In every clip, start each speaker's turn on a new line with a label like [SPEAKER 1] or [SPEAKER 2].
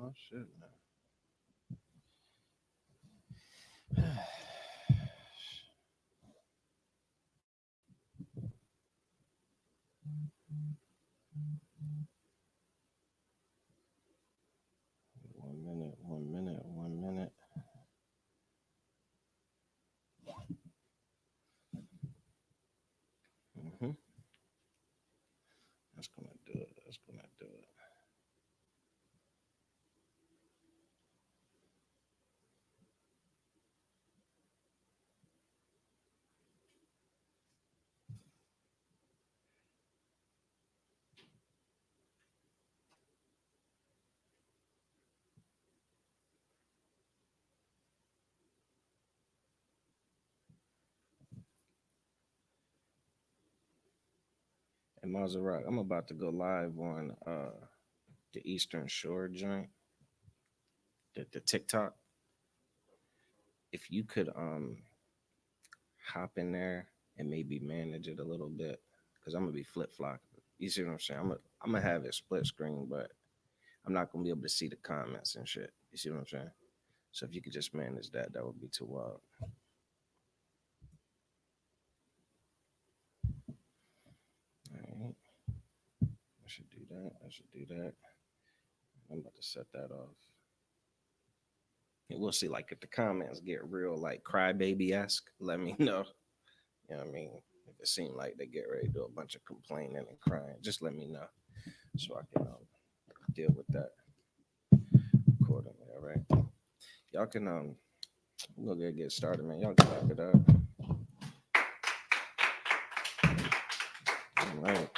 [SPEAKER 1] Oh shit, man. 1 minute. Mm-hmm. That's gonna do it. That's gonna do it. And Maserati, I'm about to go live on the Eastern Shore joint, the TikTok. If you could hop in there and maybe manage it a little bit, because I'm gonna be flip flopping. You see what I'm saying? I'm gonna have it split screen, but I'm not gonna be able to see the comments and shit. You see what I'm saying? So if you could just manage that, that would be too wild. All right, I should do that. I should do that. I'm about to set that off. And we'll see. Like if the comments get real, like crybaby esque, let me know. You know what I mean? If it seems like they get ready to do a bunch of complaining and crying, just let me know so I can deal with that accordingly. All right, y'all can we'll get started, man. Y'all can wrap it up. All right.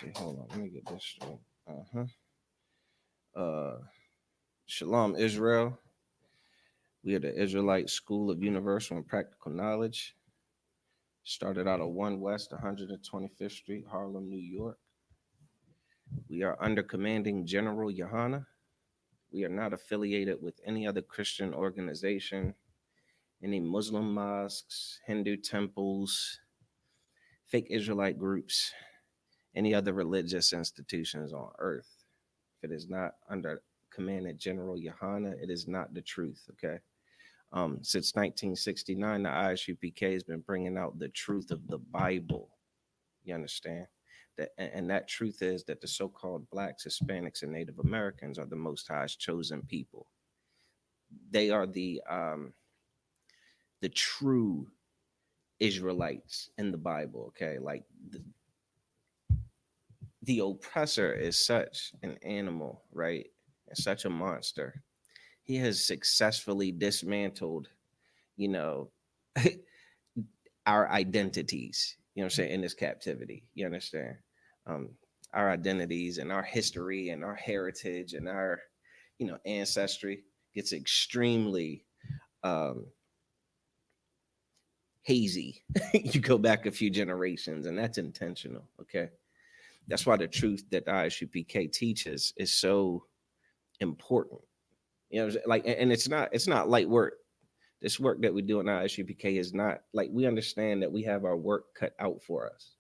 [SPEAKER 1] See, hold on. Let me get this straight. Uh, Shalom, Israel. We are the Israelite School of Universal and Practical Knowledge. Started out of 1 West 125th Street, Harlem, New York. We are under commanding General Yohana. We are not affiliated with any other Christian organization, any Muslim mosques, Hindu temples, fake Israelite groups, any other religious institutions on earth. If it is not under commanding General Yohana, it is not the truth, okay? Since 1969, the ISUPK has been bringing out the truth of the Bible. You understand? And that truth is that the so-called blacks, Hispanics, and Native Americans are the Most High's chosen people. They are the true Israelites in the Bible. Okay, like the oppressor is such an animal, right? And such a monster. He has successfully dismantled, you know, our identities. You know what I'm saying, in this captivity. You understand? Um, our identities and our history and our heritage and our, ancestry gets extremely um, hazy. You go back a few generations, and that's intentional. Okay, that's why the truth that ISUPK teaches is so important. Like, and it's not light work. This work that we do in ISUPK is not like, we understand that we have our work cut out for us.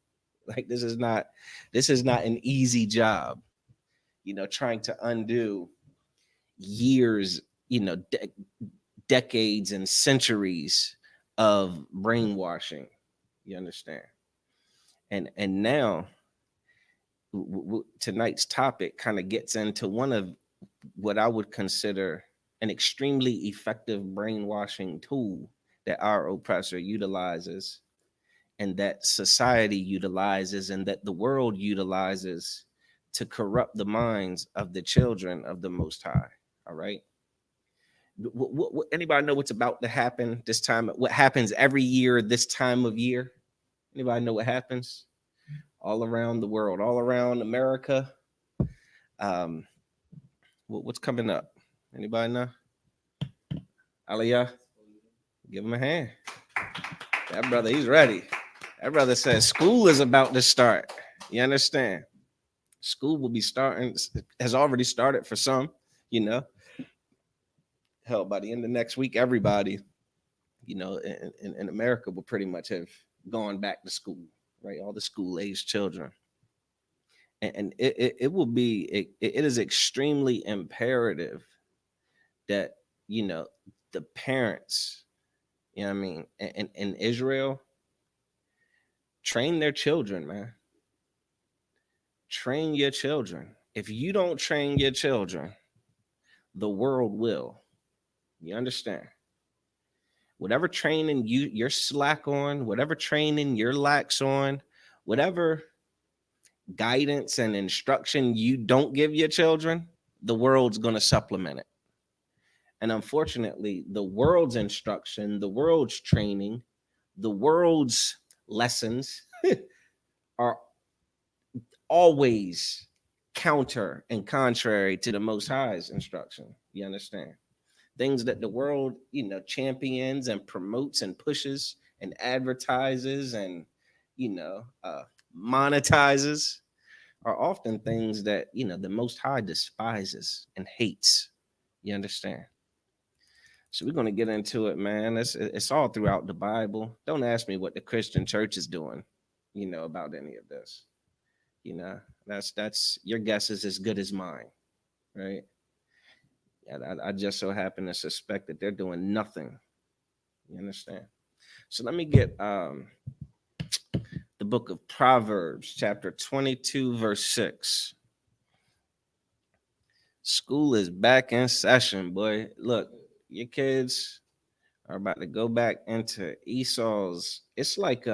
[SPEAKER 1] Like this is not an easy job. Trying to undo years, decades and centuries of brainwashing. You understand? And now tonight's topic kind of gets into one of what I would consider an extremely effective brainwashing tool that our oppressor utilizes, and that society utilizes, and that the world utilizes to corrupt the minds of the children of the Most High. All right. Anybody know what's about to happen this time? What happens every year this time of year? Anybody know what happens all around the world, all around America? Um, what's coming up? Anybody know? Aliyah, give him a hand. That brother, he's ready. That brother says school is about to start. You understand? School will be starting, has already started for some, you know. Hell, by the end of next week, everybody, in America will pretty much have gone back to school, right? All the school age children. And it will be it is extremely imperative that you know the parents, you know what I mean, in Israel, train their children, man. Train your children. If you don't train your children, the world will. You understand? Whatever training you're slack on, whatever training you're lax on, whatever guidance and instruction you don't give your children, the world's going to supplement it. And unfortunately, the world's instruction, the world's training, the world's lessons are always counter and contrary to the Most High's instruction. You understand? Things that the world, champions and promotes and pushes and advertises and, you know, uh, monetizes are often things that, the Most High despises and hates. You understand? So we're gonna get into it, man. It's all throughout the Bible. Don't ask me what the Christian church is doing, about any of this. You know, that's your guess is as good as mine, right? Yeah, I just so happen to suspect that they're doing nothing. You understand? So let me get the book of Proverbs, chapter 22, verse 6. School is back in session, boy. Look, your kids are about to go back into Esau's. It's like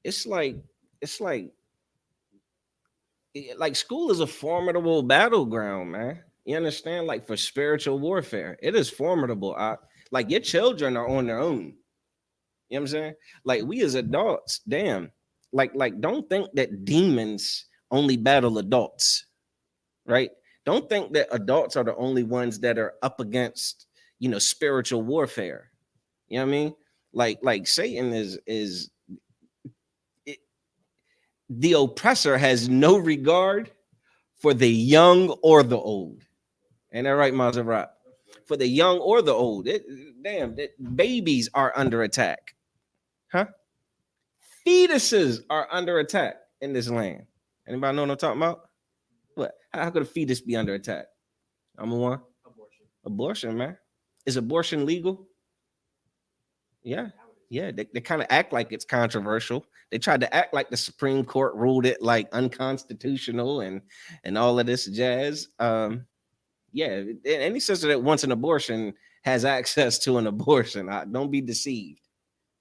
[SPEAKER 1] it's like school is a formidable battleground, man. You understand? Like for spiritual warfare, it is formidable. Like your children are on their own. You know what I'm saying? Like we as adults, damn. Like don't think that demons only battle adults, right? Don't think that adults are the only ones that are up against, spiritual warfare. You know what I mean? Like Satan is it, the oppressor has no regard for the young or the old. Ain't that right, Maserati? For the young or the old. Babies are under attack. Huh? Fetuses are under attack in this land. Anybody know what I'm talking about? What? How could a fetus be under attack? I'm a one. Abortion, man. Is abortion legal? Yeah. Yeah. They kind of act like it's controversial. They tried to act like the Supreme Court ruled it like unconstitutional and all of this jazz. Yeah, any sister that wants an abortion has access to an abortion. Don't be deceived.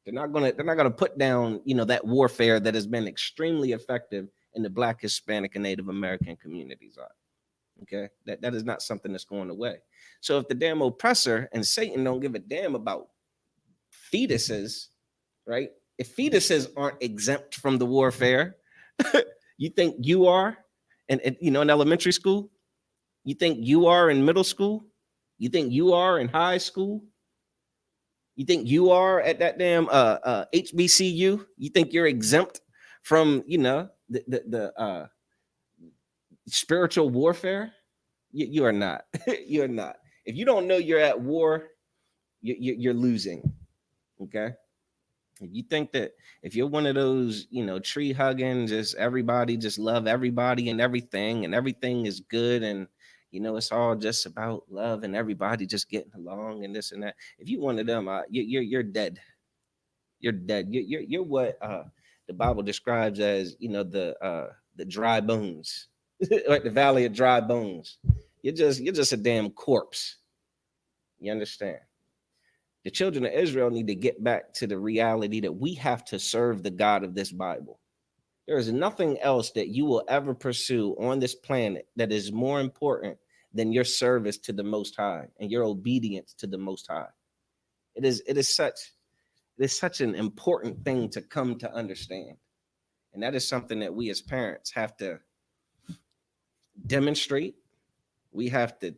[SPEAKER 1] They're not gonna put down, that warfare that has been extremely effective in the Black, Hispanic, and Native American communities are. Okay, that is not something that's going away. So if the damn oppressor and Satan don't give a damn about fetuses, right? If fetuses aren't exempt from the warfare, you think you are, and in elementary school, you think you are in middle school, you think you are in high school, you think you are at that damn HBCU, you think you're exempt from the spiritual warfare. You are not. You're not. If you don't know you're at war, you're losing. Okay. If you think that if you're one of those, tree hugging, just everybody just love everybody and everything is good and it's all just about love and everybody just getting along and this and that. If you one of them, you're dead. You're dead. You're what the Bible describes as the dry bones, like the valley of dry bones. You're just a damn corpse. You understand? The children of Israel need to get back to the reality that we have to serve the God of this Bible. There is nothing else that you will ever pursue on this planet that is more important than your service to the Most High and your obedience to the Most High. It is such an important thing to come to understand. And that is something that we as parents have to demonstrate. We have to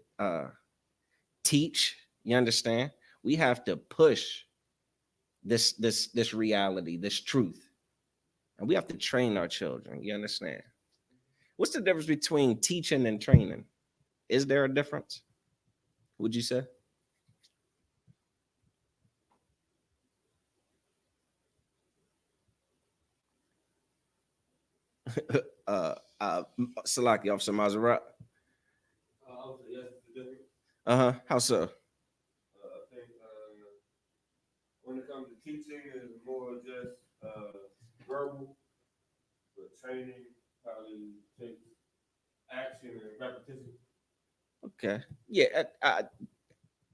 [SPEAKER 1] teach. You understand? We have to push this reality, this truth. And we have to train our children. You understand? What's the difference between teaching and training? Is there a difference? Would you say? uh, Salaki, Officer Mazerat.
[SPEAKER 2] Yes, it's different.
[SPEAKER 1] How so?
[SPEAKER 2] I think when it comes to teaching, it's more just verbal, but training probably takes action and repetition.
[SPEAKER 1] Okay. Yeah,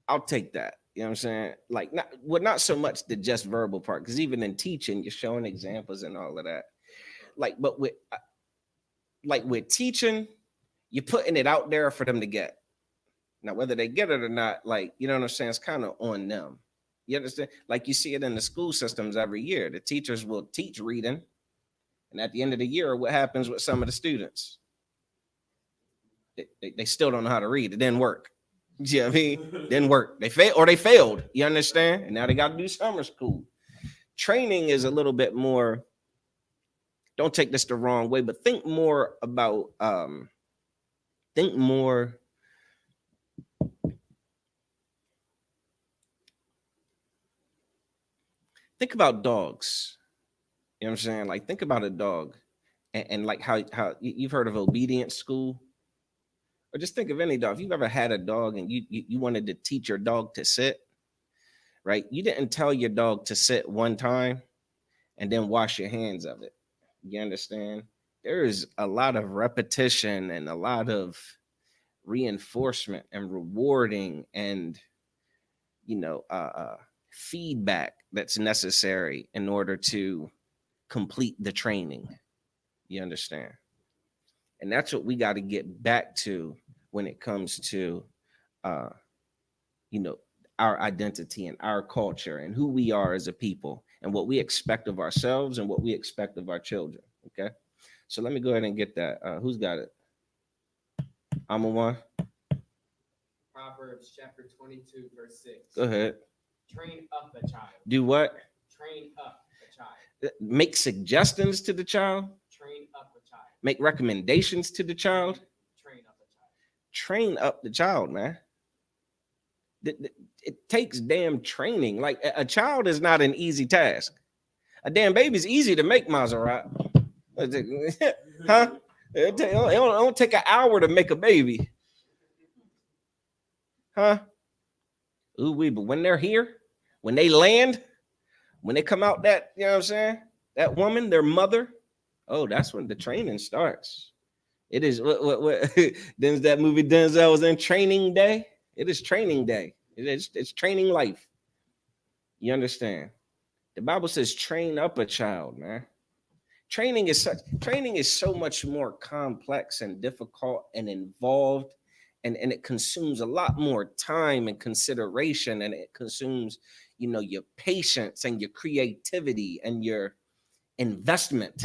[SPEAKER 1] I'll take that. You know what I'm saying? Like, not so much the just verbal part, because even in teaching, you're showing examples and all of that. Like, but with teaching, you're putting it out there for them to get. Now, whether they get it or not, like, you know what I'm saying, it's kind of on them. You understand? Like, you see it in the school systems every year. The teachers will teach reading, and at the end of the year, what happens with some of the students? They still don't know how to read. It didn't work. You know what I mean? Didn't work. They failed or they failed. You understand? And now they got to do summer school. Training is a little bit more. Don't take this the wrong way, but think more about. Think more. Think about dogs. You know what I'm saying? Like, think about a dog, and like how you've heard of obedience school, or just think of any dog. If you've ever had a dog and you wanted to teach your dog to sit, right? You didn't tell your dog to sit one time and then wash your hands of it. You understand? There is a lot of repetition and a lot of reinforcement and rewarding and you know feedback that's necessary in order to complete the training. You understand? And that's what we got to get back to when it comes to uh you know our identity and our culture and who we are as a people and what we expect of ourselves and what we expect of our children. Okay, so let me go ahead and get that. Who's got it? I'm a one.
[SPEAKER 3] Proverbs chapter 22, verse 6.
[SPEAKER 1] Go ahead.
[SPEAKER 3] Train up a child.
[SPEAKER 1] Do what?
[SPEAKER 3] Train up a child.
[SPEAKER 1] Make suggestions to the child.
[SPEAKER 3] Train up a child.
[SPEAKER 1] Make recommendations to the child.
[SPEAKER 3] Train up a child.
[SPEAKER 1] Train up the child, man. It takes damn training. Like a child is not an easy task. A damn baby's easy to make, Maserati. Huh? It don't take an hour to make a baby. Huh? Ooh, but when they're here, when they land, when they come out that, you know what I'm saying? That woman, their mother, oh, that's when the training starts. It is what then that movie Denzel was in, Training Day. It is training day. It's training life. You understand? The Bible says train up a child, man. Training is so much more complex and difficult and involved, and it consumes a lot more time and consideration, and it consumes, your patience and your creativity and your investment.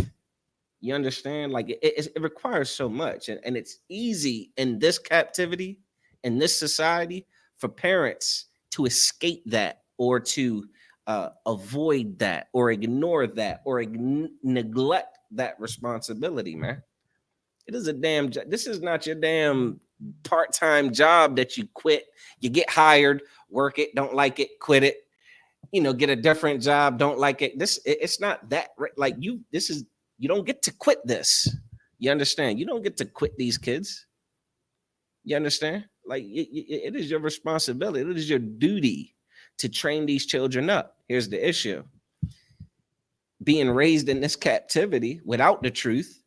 [SPEAKER 1] You understand? Like it requires so much, and it's easy in this captivity, in this society, for parents to escape that or to avoid that or ignore that or neglect that responsibility, man. It is a damn job. This is not your damn part-time job that you quit. You get hired, work it, don't like it, quit it. Get a different job, don't like it. It's not that like you. This is you don't get to quit this. You understand? You don't get to quit these kids. You understand? Like it is your responsibility. It is your duty to train these children up. Here's the issue: being raised in this captivity without the truth.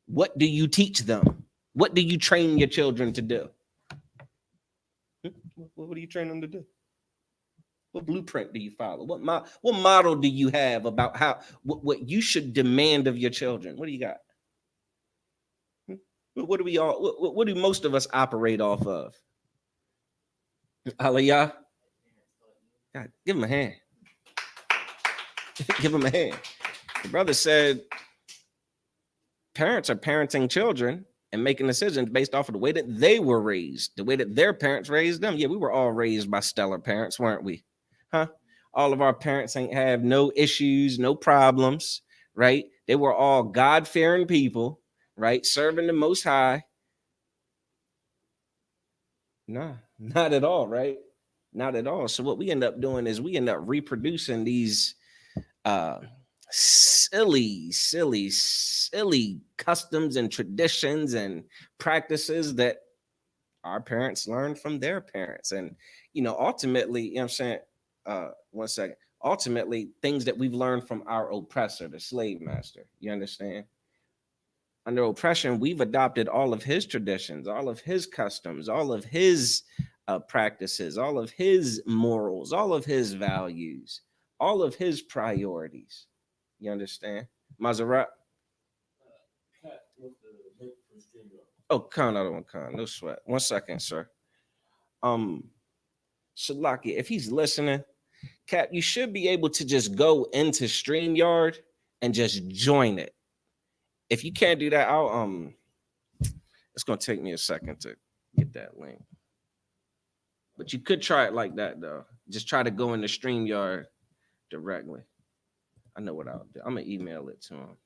[SPEAKER 1] What do you teach them? What do you train your children to do? What do you train them to do? What blueprint do you follow? What model do you have about how what you should demand of your children? What do you got? What do we all? What do most of us operate off of? Aliyah, God, give him a hand. Give him a hand. The brother said, parents are parenting children and making decisions based off of the way that they were raised, the way that their parents raised them. Yeah, we were all raised by stellar parents, weren't we? Huh? All of our parents ain't have no issues, no problems, right? They were all God-fearing people, right? Serving the Most High. Nah, not at all, right? Not at all. So what we end up doing is we end up reproducing these silly customs and traditions and practices that our parents learned from their parents. And, ultimately, you know what I'm saying? One second. Ultimately, things that we've learned from our oppressor, the slave master. You understand? Under oppression, we've adopted all of his traditions, all of his customs, all of his practices, all of his morals, all of his values, all of his priorities. You understand? Mazerat?
[SPEAKER 2] Cat, what's the link for StreamYard?
[SPEAKER 1] Oh, another one, no sweat. 1 second, sir. Shalaki, if he's listening, Cap, you should be able to just go into StreamYard and just join it. If you can't do that, it's gonna take me a second to get that link. But you could try it like that though. Just try to go into StreamYard directly. I know what I'll do. I'm gonna email it to him.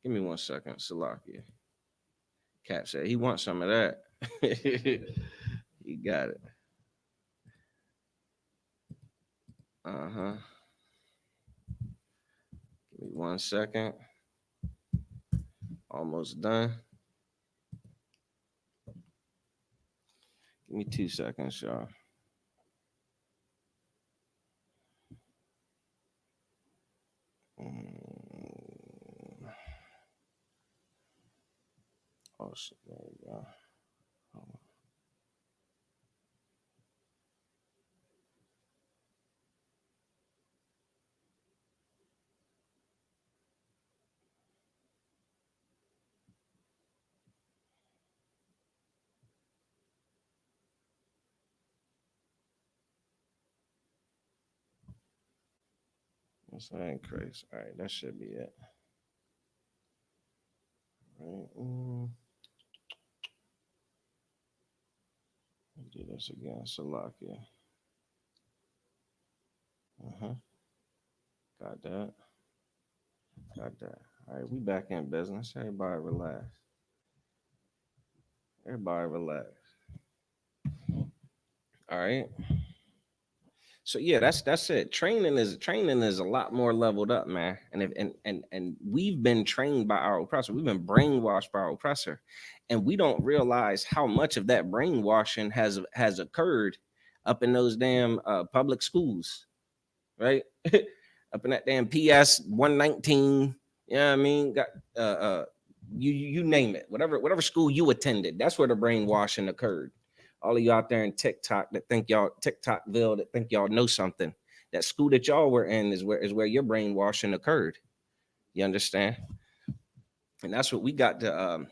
[SPEAKER 1] Give me 1 second, Salakia. Cap said he wants some of that. He got it. Uh-huh. Give me 1 second. Almost done. Give me 2 seconds, y'all. Oh, shit, there we go. Hold on. That ain't crazy. All right, that should be it. All right. Do this again. Salakia. Got that. Got that. All right, we back in business. Everybody relax. Everybody relax. All right. So yeah, that's it. Training is a lot more leveled up, man. And we've been trained by our oppressor. We've been brainwashed by our oppressor, and we don't realize how much of that brainwashing has occurred up in those damn public schools, right? Up in that damn PS 119. You know what I mean? Got you name it, whatever school you attended, that's where the brainwashing occurred. All of you out there in TikTok that think y'all TikTokville that think y'all know something. That school that y'all were in is where your brainwashing occurred. You understand? And that's what we got to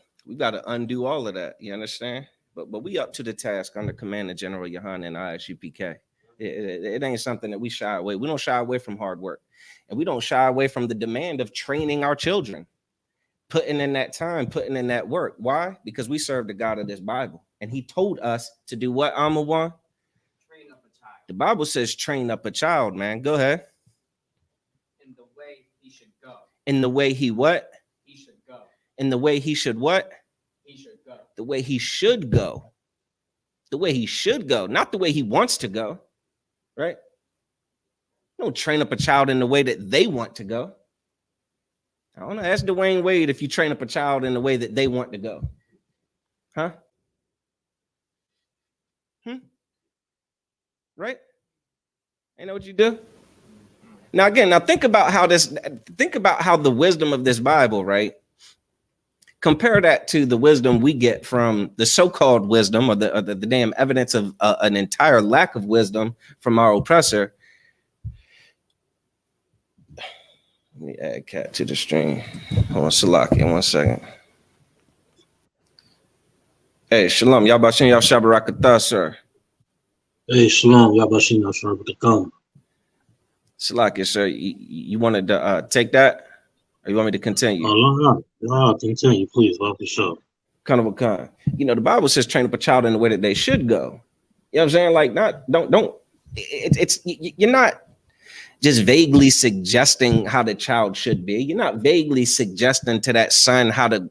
[SPEAKER 1] undo all of that. You understand? But we up to the task under Command of General Yohan and ISUPK. It ain't something that we shy away. We don't shy away from hard work, and we don't shy away from the demand of training our children, putting in that time, putting in that work. Why? Because we serve the God of this Bible. And he told us to do what, Amawan?
[SPEAKER 3] Train up a child.
[SPEAKER 1] The Bible says train up a child, man. Go ahead.
[SPEAKER 3] In the way he should go.
[SPEAKER 1] In the way he what?
[SPEAKER 3] He should go.
[SPEAKER 1] In the way he should what?
[SPEAKER 3] He should go.
[SPEAKER 1] The way he should go. The way he should go, not the way he wants to go, right? Don't train up a child in the way that they want to go. I don't know. Ask Dwayne Wade if you train up a child in the way that they want to go. Huh? Right? Ain't know what you do? Now again, think about how the wisdom of this Bible, right? Compare that to the wisdom we get from the so-called wisdom or the damn evidence of an entire lack of wisdom from our oppressor. Let me add Cat to the stream. Hold on, Salaki, 1 second. Hey, Shalom, Yabashin Yashabarakatah, sir.
[SPEAKER 4] Hey, Shalom, Yabashin Yashabarakatah.
[SPEAKER 1] Salaki, sir, you wanted to take that? Or you want me to continue?
[SPEAKER 4] No, continue, please. Love the show.
[SPEAKER 1] Kind of a kind. The Bible says train up a child in the way that they should go. You know what I'm saying? Like, you're not just vaguely suggesting how the child should be. You're not vaguely suggesting to that son how to,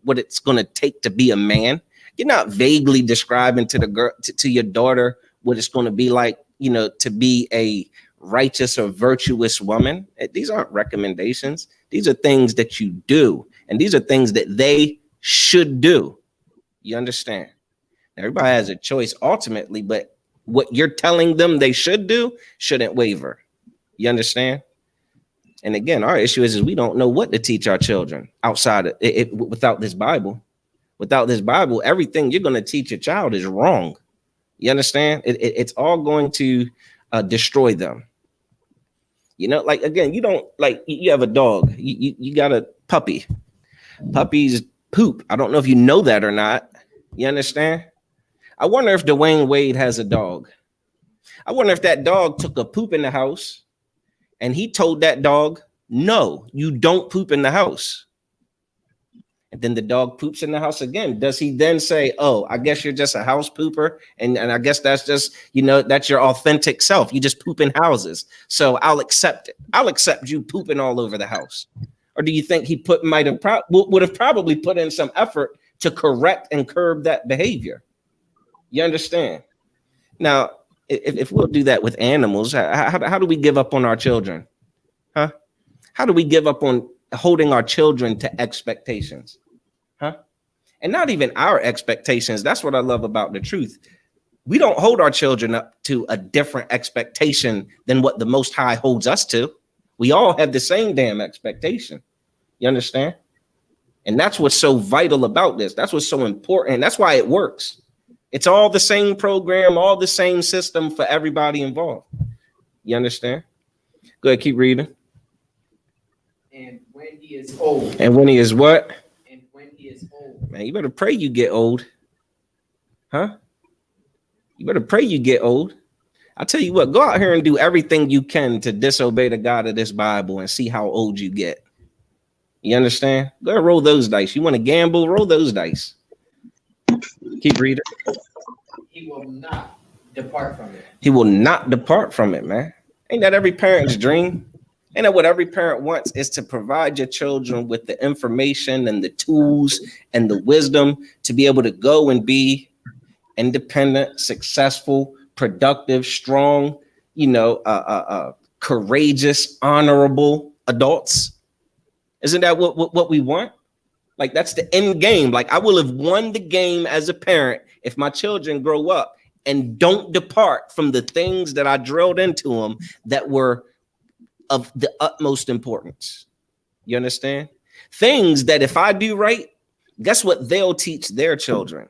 [SPEAKER 1] what it's going to take to be a man. You're not vaguely describing to the girl, to your daughter, what it's going to be like, to be a righteous or virtuous woman. These aren't recommendations. These are things that you do, and these are things that they should do. You understand? Everybody has a choice ultimately, but what you're telling them they should do shouldn't waver. You understand? And again, our issue is we don't know what to teach our children outside of it without this Bible. Without this Bible, everything you're going to teach your child is wrong. You understand? It's all going to destroy them. Like, again, you don't, like, you have a dog. You got a puppy. Puppies poop. I don't know if you know that or not. You understand? I wonder if Dwayne Wade has a dog. I wonder if that dog took a poop in the house and he told that dog, no, you don't poop in the house. And then the dog poops in the house again. Does he then say, oh, I guess you're just a house pooper? And I guess that's just, that's your authentic self. You just poop in houses. So I'll accept it. I'll accept you pooping all over the house. Or do you think he would have probably put in some effort to correct and curb that behavior? You understand? Now, if we'll do that with animals, how do we give up on our children? Huh? How do we give up on holding our children to expectations? Huh? And not even our expectations. That's what I love about the truth. We don't hold our children up to a different expectation than what the Most High holds us to. We all have the same damn expectation. You understand? And that's what's so vital about this. That's what's so important. That's why it works. It's all the same program, all the same system for everybody involved. You understand? Go ahead, keep reading.
[SPEAKER 3] And when he is old.
[SPEAKER 1] And when he is what?
[SPEAKER 3] And when he is old.
[SPEAKER 1] Man, you better pray you get old. Huh? You better pray you get old. I'll tell you what, go out here and do everything you can to disobey the God of this Bible and see how old you get. You understand? Go ahead, roll those dice. You want to gamble? Roll those dice. Keep reading.
[SPEAKER 3] He will not depart from it.
[SPEAKER 1] He will not depart from it, man. Ain't that every parent's dream? Ain't that what every parent wants, is to provide your children with the information and the tools and the wisdom to be able to go and be independent, successful, productive, strong, courageous, honorable adults? Isn't that what we want? Like, that's the end game. Like, I will have won the game as a parent if my children grow up and don't depart from the things that I drilled into them that were of the utmost importance. You understand? Things that if I do right, guess what they'll teach their children?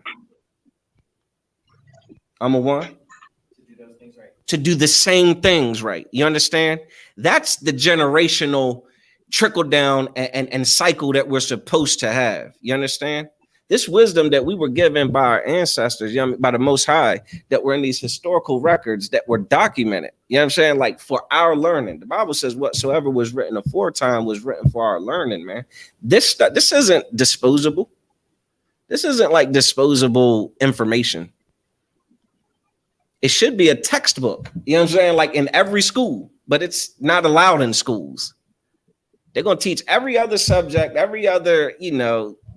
[SPEAKER 1] I'm a one.
[SPEAKER 3] To do those things right.
[SPEAKER 1] To do the same things right. You understand? That's the generational trickle down and cycle that we're supposed to have. You understand? This wisdom that we were given by our ancestors, by the Most High, that were in these historical records that were documented. You know what I'm saying? Like, for our learning. The Bible says whatsoever was written aforetime was written for our learning, man. This isn't disposable. This isn't like disposable information. It should be a textbook. You know what I'm saying? Like, in every school, but it's not allowed in schools. They're going to teach every other subject, every other,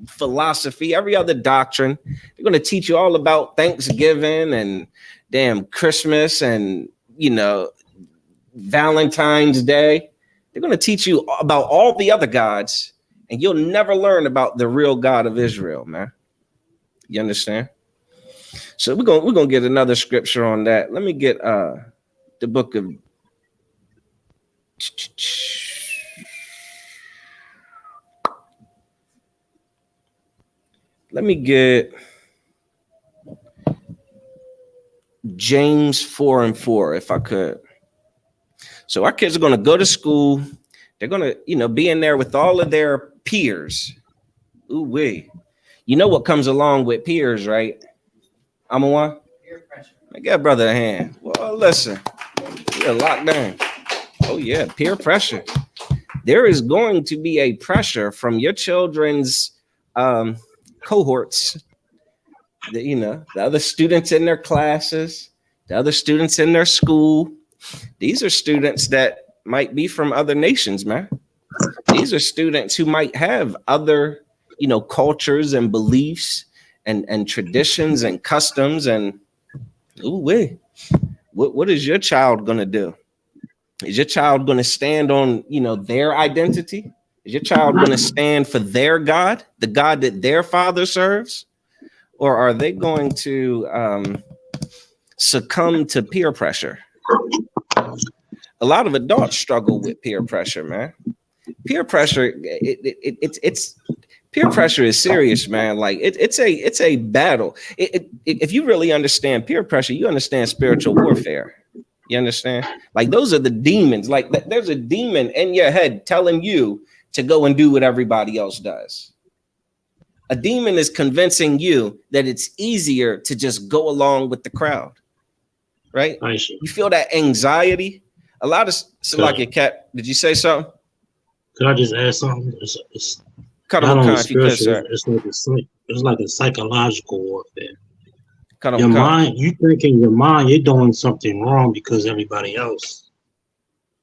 [SPEAKER 1] philosophy, every other doctrine. They're going to teach you all about Thanksgiving and damn Christmas and, Valentine's Day. They're going to teach you about all the other gods, and you'll never learn about the real God of Israel, man. You understand? So we're going to get another scripture on that. Let me get the book of Let me get James 4:4, if I could. So our kids are going to go to school. They're going to, be in there with all of their peers. Ooh wee. You know what comes along with peers, right? I'm a one.
[SPEAKER 3] Peer pressure.
[SPEAKER 1] I got brother a hand. Well, listen, you're locked down. Oh yeah, peer pressure. There is going to be a pressure from your children's cohorts, the other students in their classes, the other students in their school. These are students that might be from other nations, man. These are students who might have other, cultures and beliefs and traditions and customs. And Ooh, wait. What is your child gonna do? Is your child gonna stand on, their identity? Is your child gonna stand for their God, the God that their father serves? Or are they going to succumb to peer pressure? A lot of adults struggle with peer pressure, man. Peer pressure, it's peer pressure is serious, man. Like it's a battle. If you really understand peer pressure, you understand spiritual warfare. You understand? Like those are the demons. Like there's a demon in your head telling you to go and do what everybody else does. A demon is convincing you that it's easier to just go along with the crowd, right?
[SPEAKER 4] I see.
[SPEAKER 1] You feel that anxiety. A lot of Salakia Cat. Did you say something?
[SPEAKER 4] Could I just add something? It's
[SPEAKER 1] Cut him
[SPEAKER 4] not
[SPEAKER 1] a
[SPEAKER 4] only
[SPEAKER 1] con if you could,
[SPEAKER 4] spiritual,
[SPEAKER 1] sir.
[SPEAKER 4] it's like a psychological warfare.
[SPEAKER 1] Cut him
[SPEAKER 4] Your
[SPEAKER 1] a con.
[SPEAKER 4] mind, you think in your mind you're doing something wrong because everybody else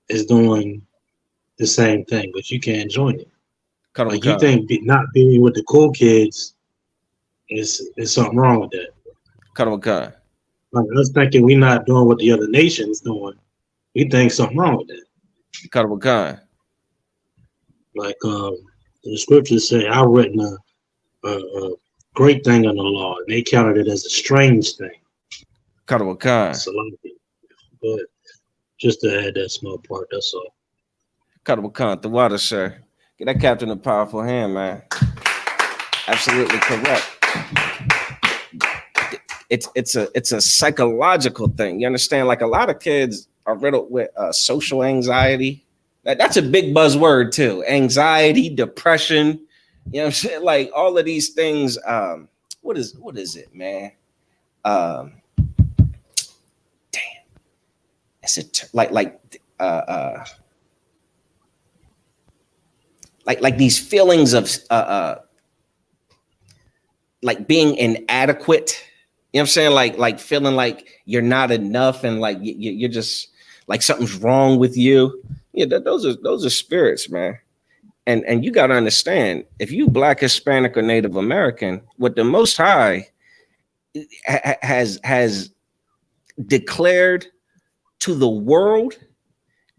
[SPEAKER 4] is doing the same thing, but you can't join it.
[SPEAKER 1] Cut him a
[SPEAKER 4] Like you
[SPEAKER 1] con.
[SPEAKER 4] think not being with the cool kids is something wrong with that.
[SPEAKER 1] Cut him a con.
[SPEAKER 4] Like us thinking we're not doing what the other nation's doing, we think something wrong with that.
[SPEAKER 1] Cut him a con.
[SPEAKER 4] Like the scriptures say, I've written a great thing in the law, and they counted it as a strange thing.
[SPEAKER 1] Cut him a con.
[SPEAKER 4] It's a lot of people. But just to add that small part, that's all.
[SPEAKER 1] Cut him a con. The water, sir. Get that captain a powerful hand, man. Absolutely correct. It's a psychological thing. You understand? Like a lot of kids are riddled with social anxiety. That's a big buzzword too. Anxiety, depression. You know what I'm saying? Like all of these things. What is it, man? Damn. It's like these feelings of like being inadequate. You know what I'm saying? Like feeling like you're not enough and like you're just like something's wrong with you. Yeah, those are spirits, man. And you got to understand, if you Black, Hispanic, or Native American, what the Most High has declared to the world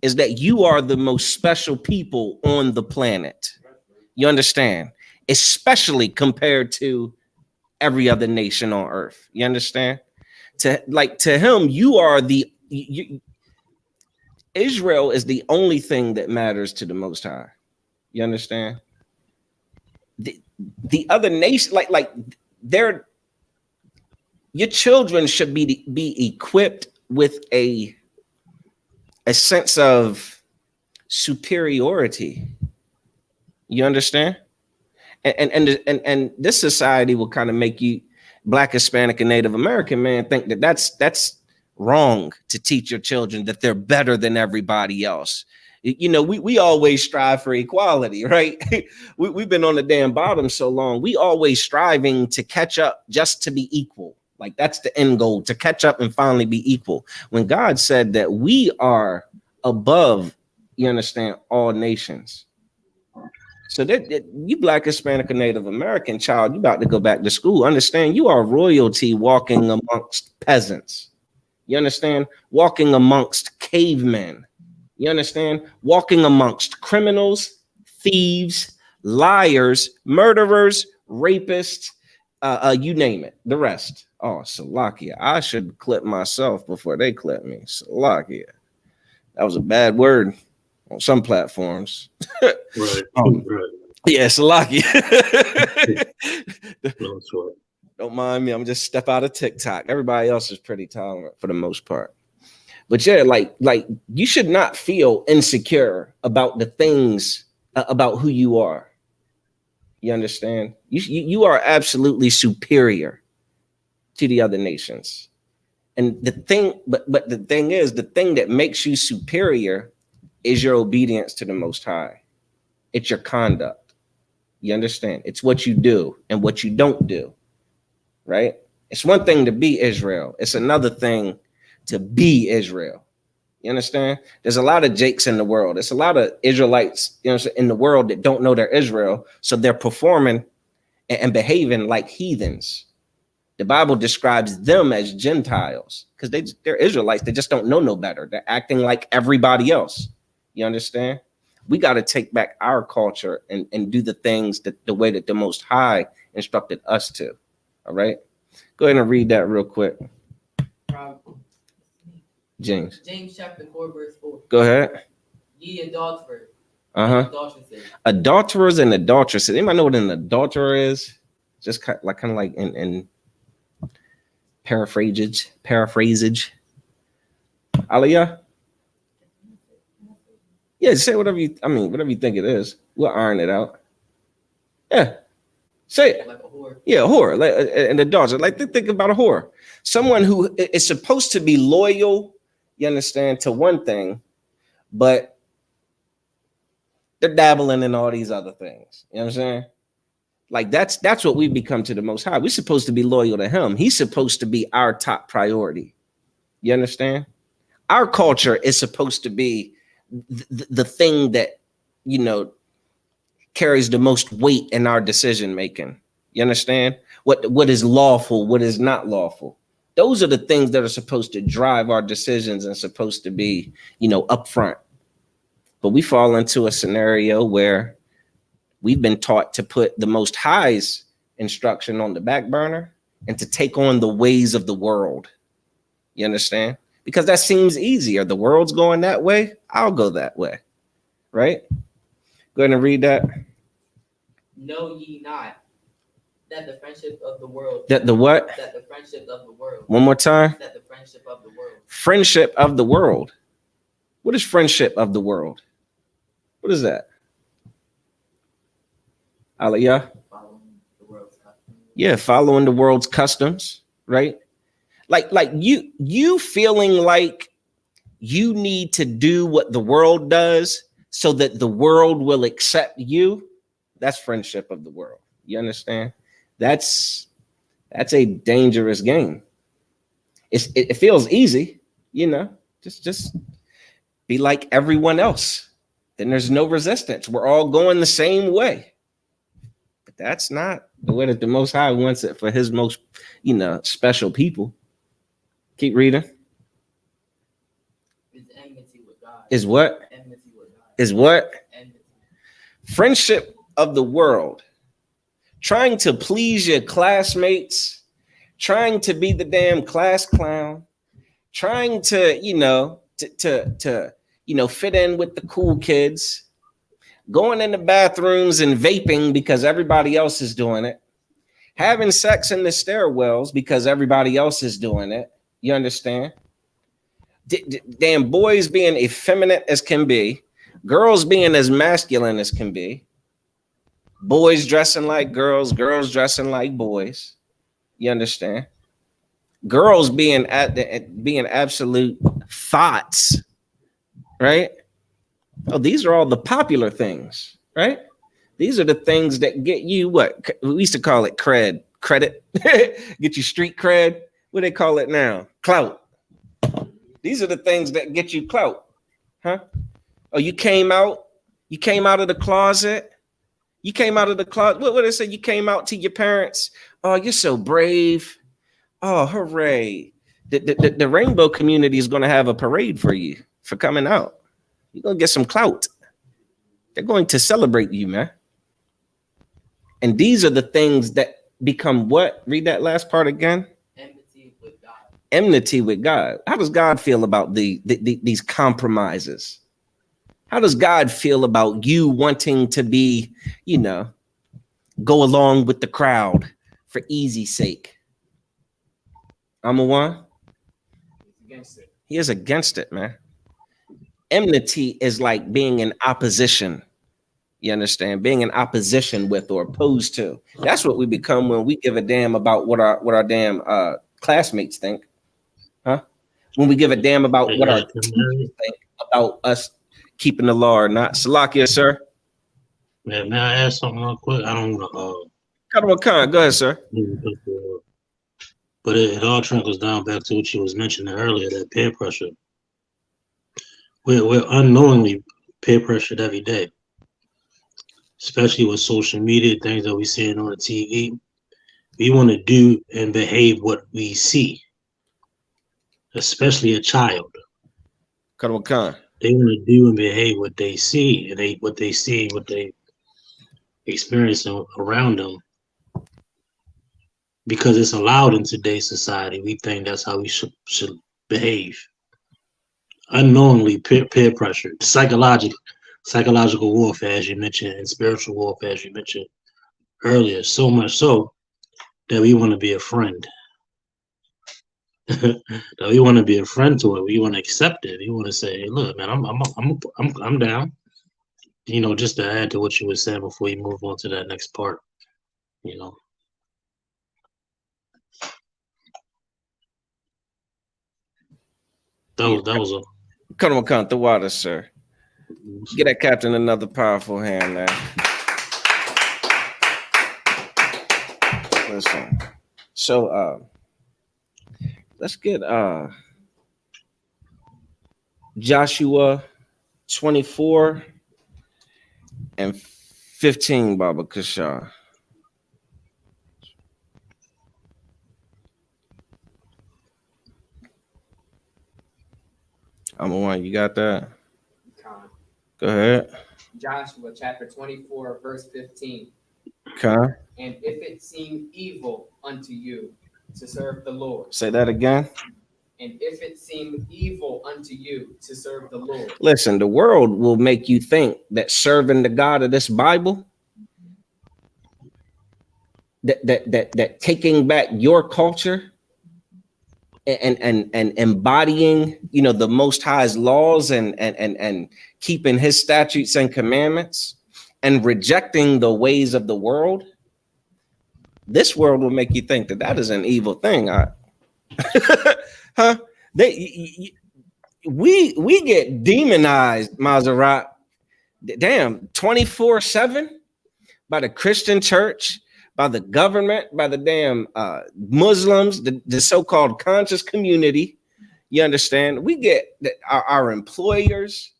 [SPEAKER 1] is that you are the most special people on the planet. You understand? Especially compared to every other nation on earth. You understand? To him, you are Israel is the only thing that matters to the Most High. You understand? The other nation, like they're your children should be equipped with a sense of superiority. You understand? And this society will kind of make you Black, Hispanic, and Native American, man, think that that's wrong to teach your children that they're better than everybody else. You know, we always strive for equality, right? We've been on the damn bottom so long. We always striving to catch up just to be equal. Like that's the end goal, to catch up and finally be equal. When God said that we are above, you understand, all nations. So that you Black, Hispanic, or Native American child, you about to go back to school. Understand you are royalty walking amongst peasants. You understand? Walking amongst cavemen. You understand? Walking amongst criminals, thieves, liars, murderers, rapists, you name it, the rest. Oh, Salakia. I should clip myself before they clip me. Salakia. That was a bad word on some platforms.
[SPEAKER 4] Right. Right.
[SPEAKER 1] Yeah, Salakia.
[SPEAKER 4] No, that's right.
[SPEAKER 1] Don't mind me. I'm just step out of TikTok. Everybody else is pretty tolerant for the most part. But yeah, like you should not feel insecure about the things about who you are. You understand? You are absolutely superior to the other nations. And the thing, but the thing is, the thing that makes you superior is your obedience to the Most High. It's your conduct. You understand? It's what you do and what you don't do. Right? It's one thing to be Israel. It's another thing to be Israel. You understand? There's a lot of Jakes in the world. There's a lot of Israelites, in the world that don't know they're Israel. So they're performing and behaving like heathens. The Bible describes them as Gentiles because they're Israelites. They just don't know no better. They're acting like everybody else. You understand? We got to take back our culture and do the things that the way that the Most High instructed us to. All right? Go ahead and read that real quick, James.
[SPEAKER 3] James chapter 4, verse 4.
[SPEAKER 1] Go ahead.
[SPEAKER 3] Ye adulterers.
[SPEAKER 1] Uh-huh. Adulterers and adulteresses. Anybody know what an adulterer is? Just kind of like in paraphrasage. Aliyah? Yeah, say whatever you think it is. We'll iron it out. Yeah. Say it.
[SPEAKER 3] Like a whore.
[SPEAKER 1] Yeah, a whore. Like an adulterer. Like think about a whore. Someone who is supposed to be loyal, you understand, to one thing, but they're dabbling in all these other things. You know what I'm saying? Like that's what we've become to the Most High. We're supposed to be loyal to him. He's supposed to be our top priority. You understand? Our culture is supposed to be the thing that, you know, carries the most weight in our decision making. You understand? What is lawful, what is not lawful. Those are the things that are supposed to drive our decisions and supposed to be, you know, upfront. But we fall into a scenario where we've been taught to put the Most High's instruction on the back burner and to take on the ways of the world. You understand? Because that seems easier. The world's going that way. I'll go that way. Right? Go ahead and read that.
[SPEAKER 3] Know ye not that the friendship of the world.
[SPEAKER 1] That the what?
[SPEAKER 3] That the friendship of the world.
[SPEAKER 1] One more time.
[SPEAKER 3] That the friendship of the world.
[SPEAKER 1] Friendship of the world. What is friendship of the world? What is that? Aliyah?
[SPEAKER 3] Following the world's customs.
[SPEAKER 1] Yeah, following the world's customs, right? Like you feeling like you need to do what the world does so that the world will accept you. That's friendship of the world. You understand? That's a dangerous game. It feels easy, you know, just be like everyone else. Then there's no resistance. We're all going the same way. But that's not the way that the Most High wants it for his most, you know, special people. Keep reading.
[SPEAKER 3] Is enmity with God.
[SPEAKER 1] Is what?
[SPEAKER 3] Enmity with God.
[SPEAKER 1] Is what?
[SPEAKER 3] Enmity.
[SPEAKER 1] Friendship of the world. Trying to please your classmates, trying to be the damn class clown, trying to, you know, to you know, fit in with the cool kids, going in the bathrooms and vaping because everybody else is doing it, having sex in the stairwells because everybody else is doing it. You understand? Damn boys being effeminate as can be, girls being as masculine as can be, boys dressing like girls, girls dressing like boys. You understand? Girls being absolute thoughts, right? Oh, these are all the popular things, right? These are the things that get you what we used to call it credit, get you street cred. What do they call it now? Clout. These are the things that get you clout, huh? Oh, you came out of the closet. You came out of the closet. What did it say? You came out to your parents. Oh, you're so brave. Oh, hooray. The rainbow community is going to have a parade for you for coming out. You're going to get some clout. They're going to celebrate you, man. And these are the things that become what? Read that last part again.
[SPEAKER 3] Enmity with God.
[SPEAKER 1] Enmity with God. How does God feel about these compromises? How does God feel about you wanting to be, you know, go along with the crowd for easy's sake? I'm a one.
[SPEAKER 2] He's against it.
[SPEAKER 1] He is against it, man. Enmity is like being in opposition. You understand? Being in opposition with or opposed to. That's what we become when we give a damn about what our damn classmates think. Huh? When we give a damn about what our teachers think about us keeping the law or not. Salakia, sir.
[SPEAKER 4] Man, may I ask something real quick? I don't want
[SPEAKER 1] Khan, go ahead, sir.
[SPEAKER 4] But it all trickles down back to what you was mentioning earlier, that peer pressure. We're unknowingly peer pressured every day, especially with social media, things that we're seeing on the TV. we want to do and behave what we see, especially a child.
[SPEAKER 1] Come on, Khan.
[SPEAKER 4] They want to do and behave what they see, and what they experience around them, because it's allowed in today's society. We think that's how we should behave. Unknowingly, peer pressure, psychological warfare, as you mentioned, and spiritual warfare, as you mentioned earlier. So much so that we want to be a friend. That we want to be a friend to it. We want to accept it. We want to say, hey, "Look, man, I'm down." You know, just to add to what you were saying before you move on to that next part. You know,
[SPEAKER 1] Yeah.
[SPEAKER 4] that was a.
[SPEAKER 1] Come on, Khan. The water, sir. Get that captain another powerful hand, man. Listen. So let's get Joshua 24 and 15, Baba Kashar. I'm one. You got that?
[SPEAKER 3] Con.
[SPEAKER 1] Go ahead.
[SPEAKER 3] Joshua chapter 24, verse 15.
[SPEAKER 1] Khan.
[SPEAKER 3] And if it seem evil unto you to serve the Lord,
[SPEAKER 1] Say that again.
[SPEAKER 3] and if it seem evil unto you to serve the Lord.
[SPEAKER 1] Listen, the world will make you think that serving the God of this Bible, that taking back your culture and embodying, you know, the Most High's laws and keeping His statutes and commandments and rejecting the ways of the world, this world will make you think that that is an evil thing. Huh? We get demonized, Maserat, damn, 24/7 by the Christian church, by the government, by the damn Muslims, the so-called conscious community. You understand? We get our employers.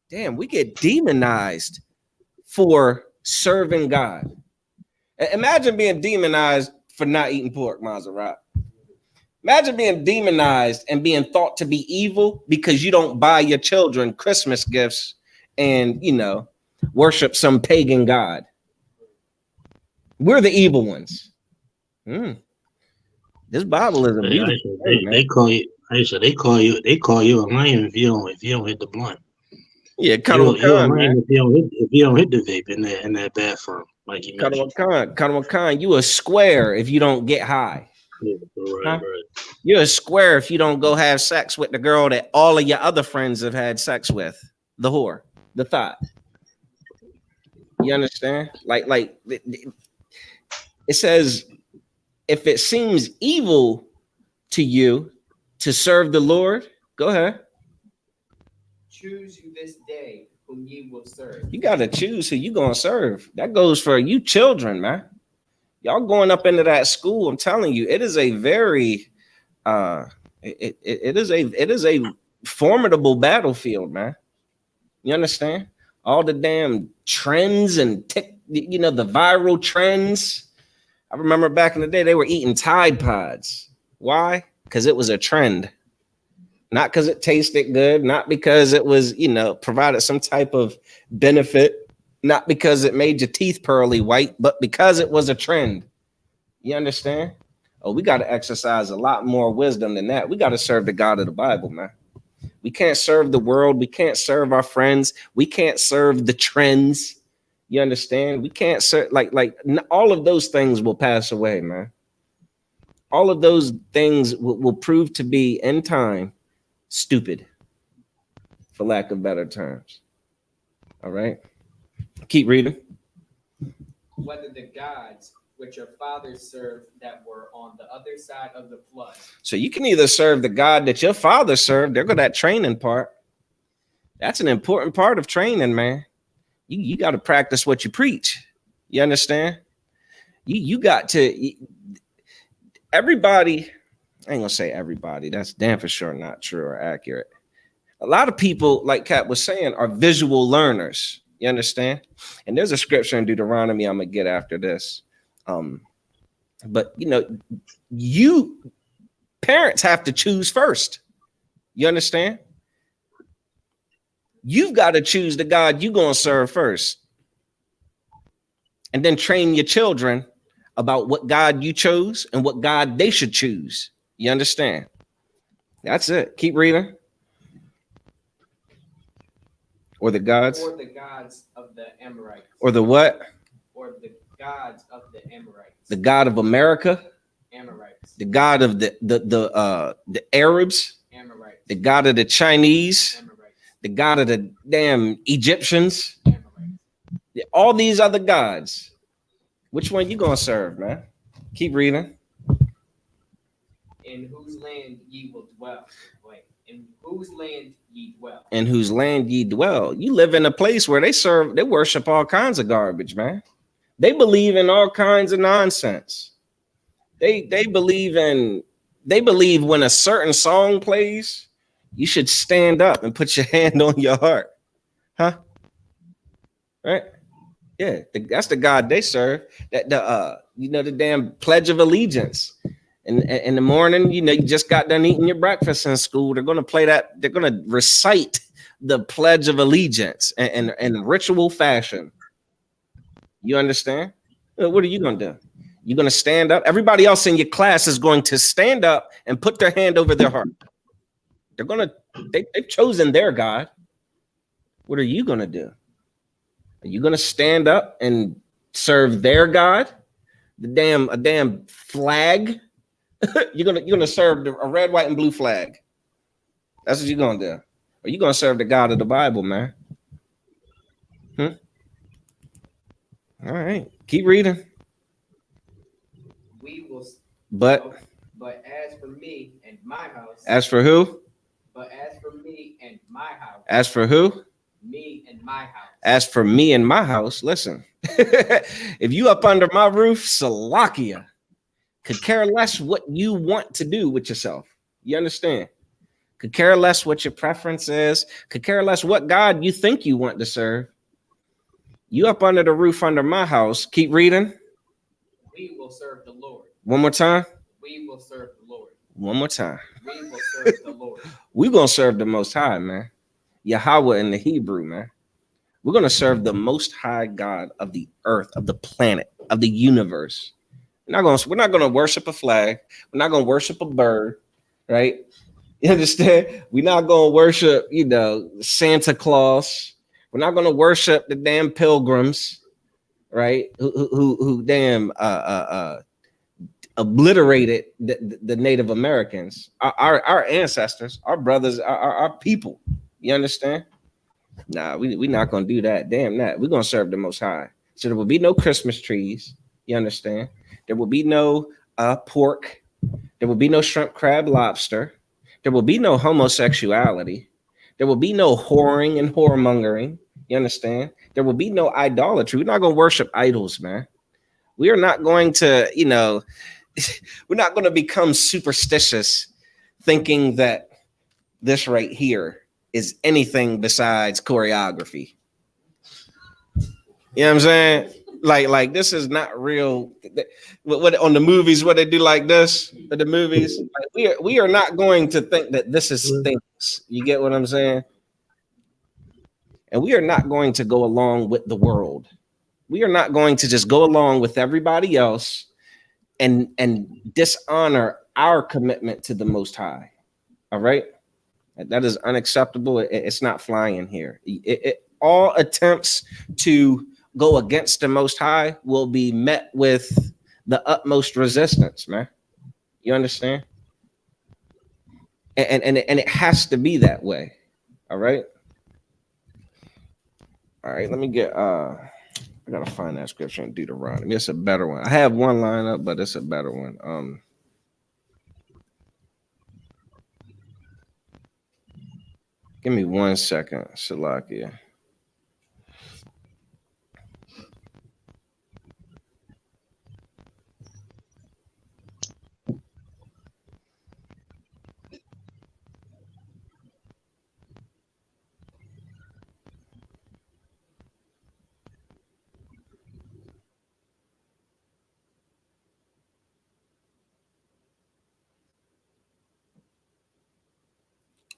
[SPEAKER 1] Damn, we get demonized for serving God. Imagine being demonized for not eating pork, Maserat. Imagine being demonized and being thought to be evil because you don't buy your children Christmas gifts and, you know, worship some pagan god. We're the evil ones. This Bible is a beautiful thing, man.
[SPEAKER 4] They call you. Aisha, they call you a lame if you don't hit the blunt.
[SPEAKER 1] Yeah,
[SPEAKER 4] You're a lame
[SPEAKER 1] man.
[SPEAKER 4] if you don't hit the vape in that bathroom, like you mentioned.
[SPEAKER 1] Khan, you a square if you don't get high.
[SPEAKER 4] Yeah, right.
[SPEAKER 1] You're a square if you don't go have sex with the girl that all of your other friends have had sex with, the whore, the thought. You understand? Like it says, if it seems evil to you to serve the Lord, go ahead.
[SPEAKER 3] Choose you this day whom ye will serve.
[SPEAKER 1] You got to choose who you gonna serve. That goes for you children, man. Y'all going up into that school. I'm telling you, it is a very it is a formidable battlefield, man. You understand? All the damn trends and the viral trends. I remember back in the day they were eating Tide Pods. Why? Because it was a trend. Not because it tasted good, not because it was, provided some type of benefit, not because it made your teeth pearly white, but because it was a trend. You understand? Oh, we got to exercise a lot more wisdom than that. We got to serve the God of the Bible, man. We can't serve the world. We can't serve our friends. We can't serve the trends. You understand? We can't serve like all of those things will pass away, man. All of those things will prove to be in time stupid, for lack of better terms. All right. Keep reading.
[SPEAKER 3] Whether the gods which your fathers served that were on the other side of the flood.
[SPEAKER 1] So you can either serve the God that your father served. There go that training part. That's an important part of training, man. You got to practice what you preach. You understand? You got to. Everybody, I ain't gonna say everybody. That's damn for sure not true or accurate. A lot of people, like Kat was saying, are visual learners. You understand? And there's a scripture in Deuteronomy I'm gonna get after this. But you parents have to choose first. You understand? You've got to choose the God you're going to serve first, and then train your children about what God you chose and what God they should choose. You understand? That's it. Keep reading. Or the gods.
[SPEAKER 3] Or the gods of the Amorites.
[SPEAKER 1] Or the what?
[SPEAKER 3] Or the gods of the Amorites.
[SPEAKER 1] The God of America.
[SPEAKER 3] Amorites.
[SPEAKER 1] The God of the Arabs.
[SPEAKER 3] Amorites.
[SPEAKER 1] The God of the Chinese.
[SPEAKER 3] Amorites.
[SPEAKER 1] The God of the damn Egyptians.
[SPEAKER 3] Amorites.
[SPEAKER 1] All these other gods. Which one you gonna serve, man? Keep reading.
[SPEAKER 3] In whose land ye will dwell. Wait, in whose land ye dwell.
[SPEAKER 1] In whose land ye dwell. You live in a place where they worship all kinds of garbage, man. They believe in all kinds of nonsense. They believe when a certain song plays, you should stand up and put your hand on your heart. Huh? Right? Yeah, that's the God they serve. That the damn Pledge of Allegiance. In the morning, you just got done eating your breakfast in school. They're gonna play that. They're gonna recite the Pledge of Allegiance in ritual fashion. You understand? What are you gonna do? You're gonna stand up. Everybody else in your class is going to stand up and put their hand over their heart. They've chosen their God. What are you gonna do? Are you gonna stand up and serve their God? A damn flag. You're gonna serve a red, white, and blue flag. That's what you're gonna do. Or you gonna serve the God of the Bible, man? All right, keep reading.
[SPEAKER 3] We will.
[SPEAKER 1] But
[SPEAKER 3] as for me and my house.
[SPEAKER 1] As for who?
[SPEAKER 3] But as for me and my house.
[SPEAKER 1] As for who?
[SPEAKER 3] Me and my house.
[SPEAKER 1] As for me and my house, listen. If you up under my roof, Salakia, could care less what you want to do with yourself. You understand? Could care less what your preference is. Could care less what God you think you want to serve. You up under the roof under my house. Keep reading.
[SPEAKER 3] We will serve the Lord.
[SPEAKER 1] One more time.
[SPEAKER 3] We will serve the Lord.
[SPEAKER 1] One more time.
[SPEAKER 3] We will serve the Lord.
[SPEAKER 1] We're going to serve the Most High, man. Yahweh in the Hebrew, man. We're going to serve the Most High God of the earth, of the planet, of the universe. We're not going to worship a flag. We're not going to worship a bird, right? You understand? We're not going to worship, Santa Claus. We're not going to worship the damn pilgrims, right? Who damn obliterated the Native Americans, our ancestors, our brothers, our people. You understand? Nah, we're not gonna do that. Damn that. We're gonna serve the Most High. So there will be no Christmas trees. You understand? There will be no pork. There will be no shrimp, crab, lobster. There will be no homosexuality. There will be no whoring and whoremongering. You understand? There will be no idolatry. We're not gonna worship idols, man. We are not going to, we're not going to become superstitious thinking that this right here is anything besides choreography. You know what I'm saying? Like this is not real. What on the movies, what they do like this, the movies, we are not going to think that this is things. You get what I'm saying? And we are not going to go along with the world. We are not going to just go along with everybody else and dishonor our commitment to the Most High. All right, that is unacceptable. It's not flying here. All attempts to go against the Most High will be met with the utmost resistance, man. You understand? And it has to be that way. All right. All right. Let me get I gotta find that scripture in Deuteronomy. It's a better one. I have one line up, but it's a better one. Give me 1 second, Salakia.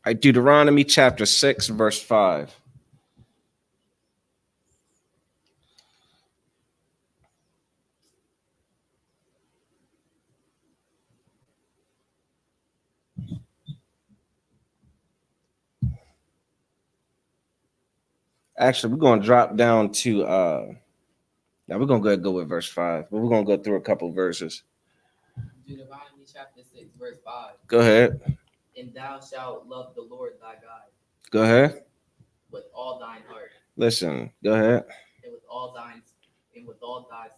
[SPEAKER 1] right, Deuteronomy chapter 6, verse 5. Actually, we're going to drop down to now we're going to go with verse 5, but we're going to go through a couple verses.
[SPEAKER 3] Deuteronomy chapter 6, verse 5.
[SPEAKER 1] Go ahead.
[SPEAKER 3] And thou shalt love the Lord thy God
[SPEAKER 1] Go ahead.
[SPEAKER 3] with all thine heart,
[SPEAKER 1] Listen, go ahead.
[SPEAKER 3] and with all thy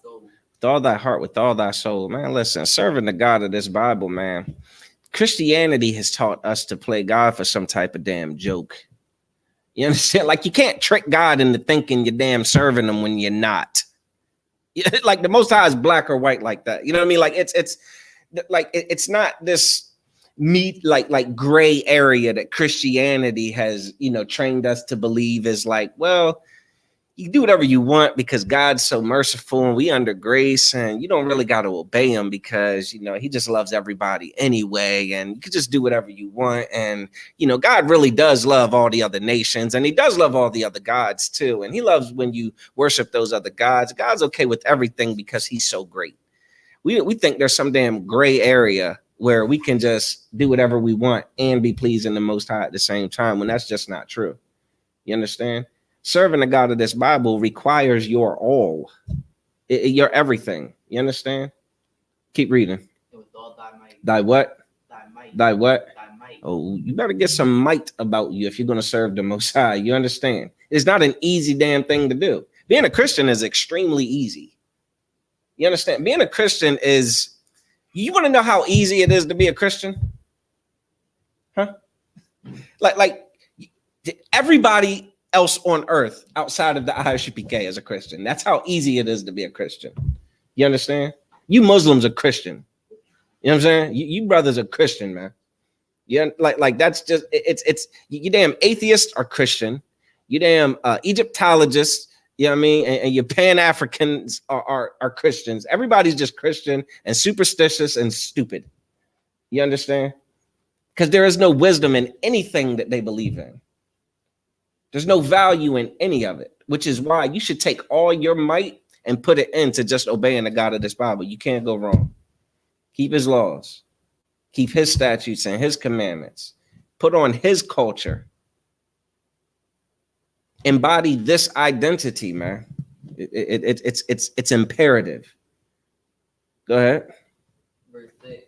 [SPEAKER 3] soul.
[SPEAKER 1] With all thy heart, with all thy soul. Man, listen, serving the God of this Bible, man. Christianity has taught us to play God for some type of damn joke. You understand? Like, you can't trick God into thinking you're damn serving him when you're not. Like, the Most High is black or white like that. You know what I mean? Like, it's like it's not this like gray area that Christianity has, trained us to believe is like, well, you do whatever you want because God's so merciful and we under grace, and you don't really got to obey him because he just loves everybody anyway, and you can just do whatever you want. And God really does love all the other nations, and he does love all the other gods too, and he loves when you worship those other gods. God's okay with everything because he's so great. We think there's some damn gray area where we can just do whatever we want and be pleasing the Most High at the same time, when that's just not true. You understand? Serving the God of this Bible requires your all, your everything. You understand? Keep reading.
[SPEAKER 3] And with all thy might.
[SPEAKER 1] Thy what?
[SPEAKER 3] Thy might.
[SPEAKER 1] Thy what?
[SPEAKER 3] Thy might.
[SPEAKER 1] Oh, you better get some might about you if you're going to serve the Most High. You understand? It's not an easy damn thing to do. Being a Christian is extremely easy. You understand? Being a Christian is, you want to know how easy it is to be a Christian? Huh? Like everybody else on earth outside of the ISUPK is a Christian. That's how easy it is to be a Christian. You understand? You Muslims are Christian. You know what I'm saying? You brothers are Christian, man. Yeah, like that's just it's you damn atheists are Christian. You damn Egyptologists, you know what I mean? And your Pan-Africans are Christians. Everybody's just Christian and superstitious and stupid. You understand? Because there is no wisdom in anything that they believe in. There's no value in any of it, which is why you should take all your might and put it into just obeying the God of this Bible. You can't go wrong. Keep his laws, keep his statutes and his commandments, put on his culture, embody this identity, man. It's imperative. Go ahead.
[SPEAKER 3] Verse 6.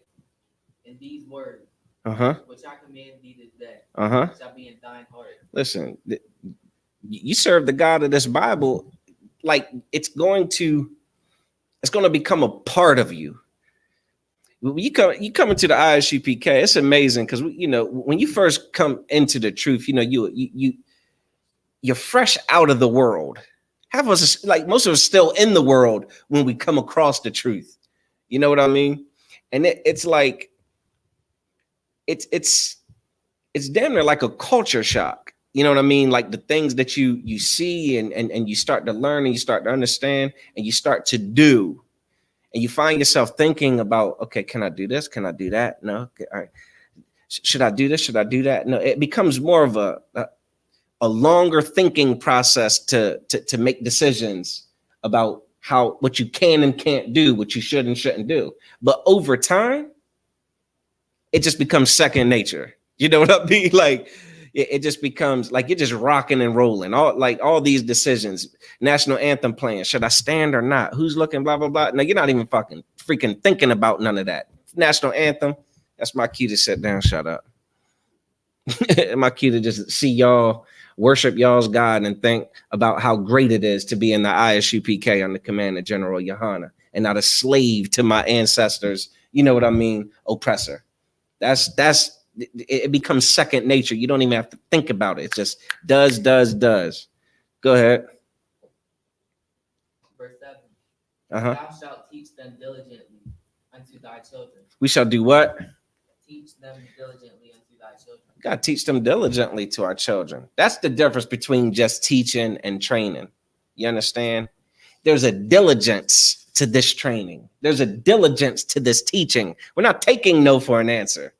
[SPEAKER 3] And these words, which I command thee this day, shall be in thine heart. Listen,
[SPEAKER 1] you serve the God of this Bible, like it's going to become a part of you. You come into the ISUPK, it's amazing because when you first come into the truth, you're fresh out of the world. Half of us, like most of us, still in the world when we come across the truth. You know what I mean? And it's like it's damn near like a culture shock. You know what I mean? Like the things that you see and you start to learn and you start to understand and you start to do. And you find yourself thinking about, okay, can I do this? Can I do that? No. Okay, all right. Should I do this? Should I do that? No. It becomes more of a longer thinking process to make decisions about what you can and can't do, what you should and shouldn't do. But over time, it just becomes second nature. You know what I mean? Like it just becomes like you're just rocking and rolling. All these decisions, national anthem playing, should I stand or not? Who's looking, blah, blah, blah. No, you're not even freaking thinking about none of that. National anthem, that's my cue to sit down, shut up. My cue to just see y'all worship y'all's God and think about how great it is to be in the ISUPK under command of General Yohana and not a slave to my ancestors, you know what I mean, oppressor. It becomes second nature. You don't even have to think about it. It just does. Go ahead.
[SPEAKER 3] Verse 7.
[SPEAKER 1] Thou
[SPEAKER 3] shalt teach them diligently unto thy children.
[SPEAKER 1] We shall do what?
[SPEAKER 3] Teach them diligently unto thy children.
[SPEAKER 1] We got to teach them diligently to our children. That's the difference between just teaching and training. You understand? There's a diligence to this training. There's a diligence to this teaching. We're not taking no for an answer.